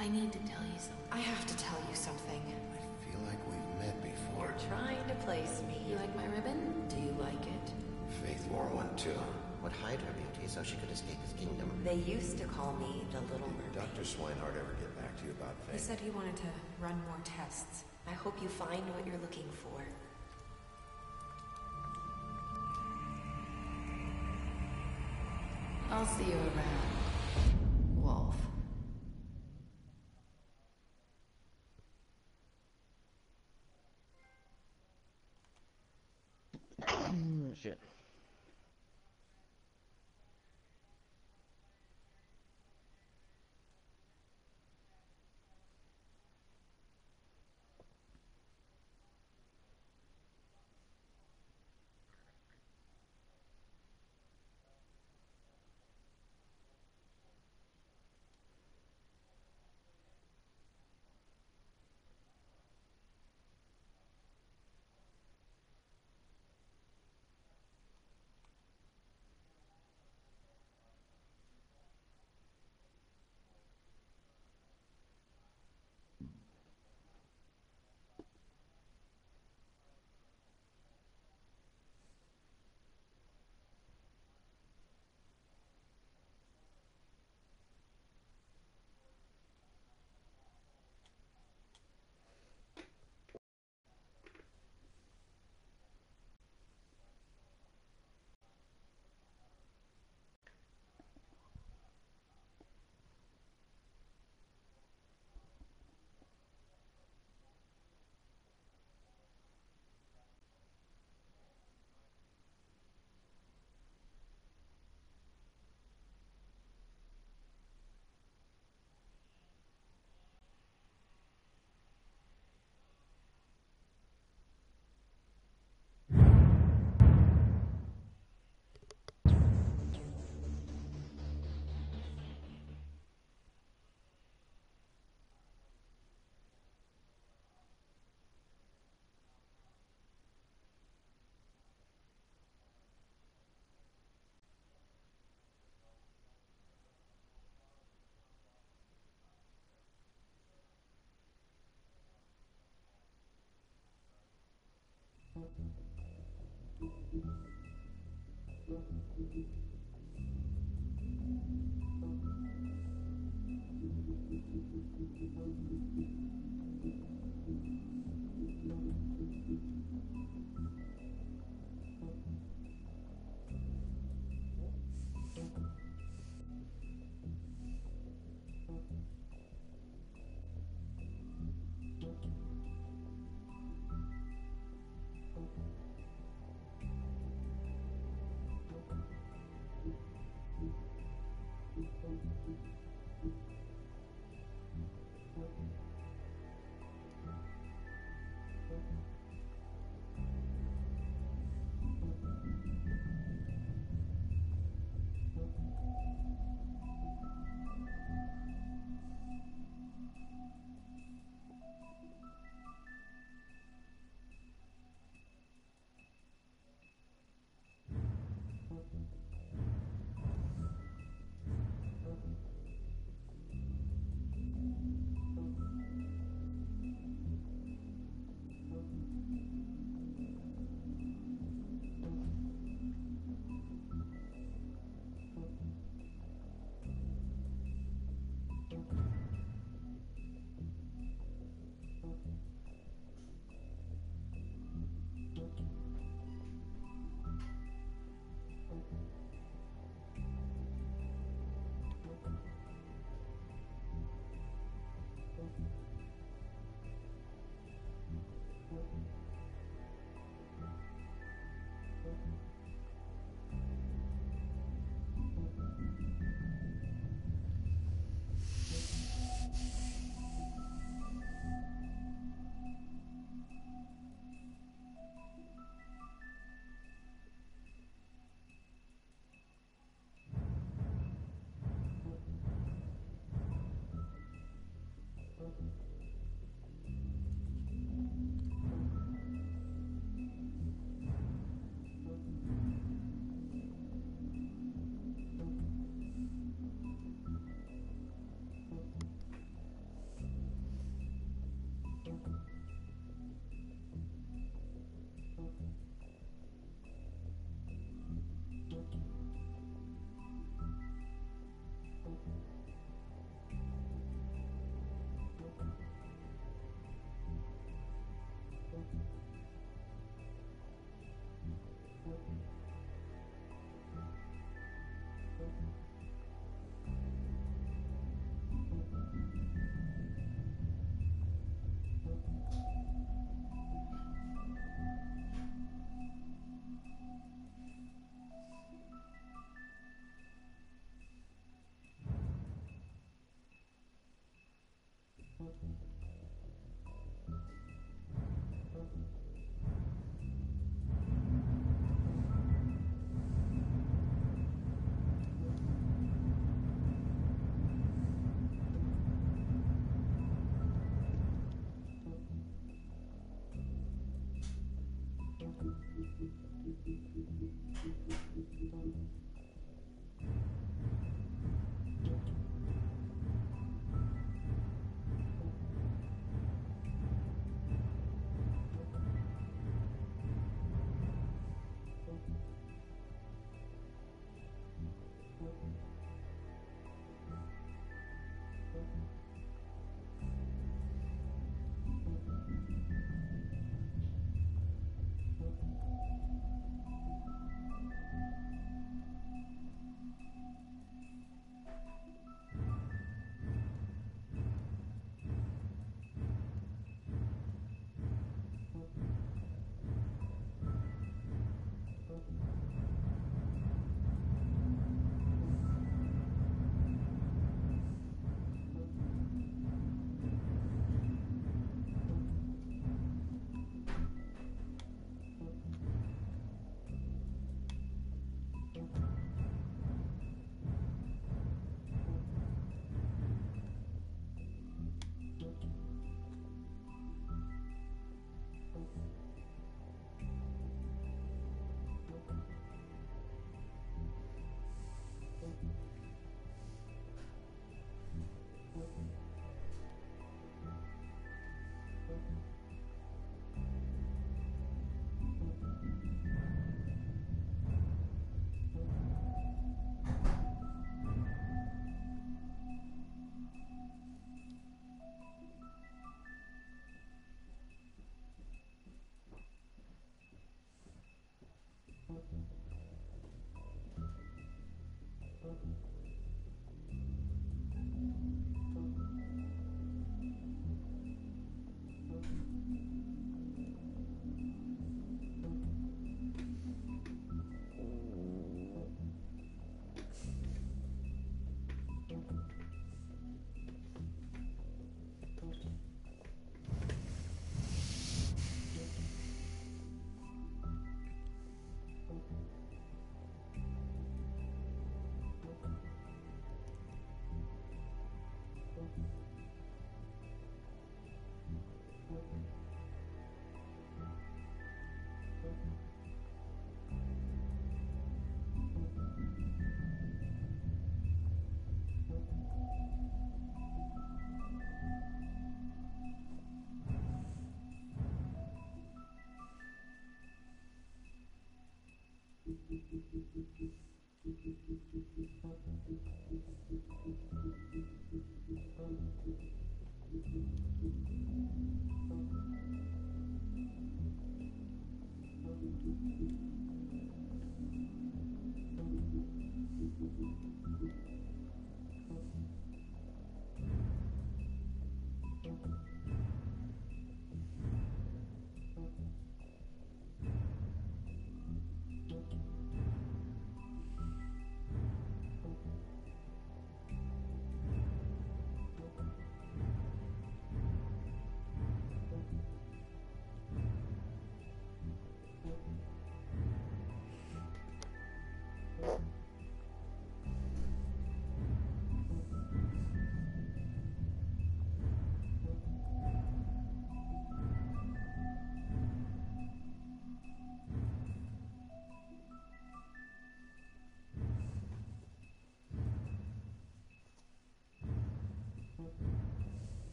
I need to tell you something. I have to tell you something. I feel like we've met before. You're trying to place me. You like my ribbon? Do you like it? Faith wore one too. Would hide her beauty so she could escape his kingdom. They used to call me the Little Mermaid. Did Dr. Swinehart ever get back to you about Faith? He said he wanted to run more tests. I hope you find what you're looking for. I'll see you around, Wolf. Shit.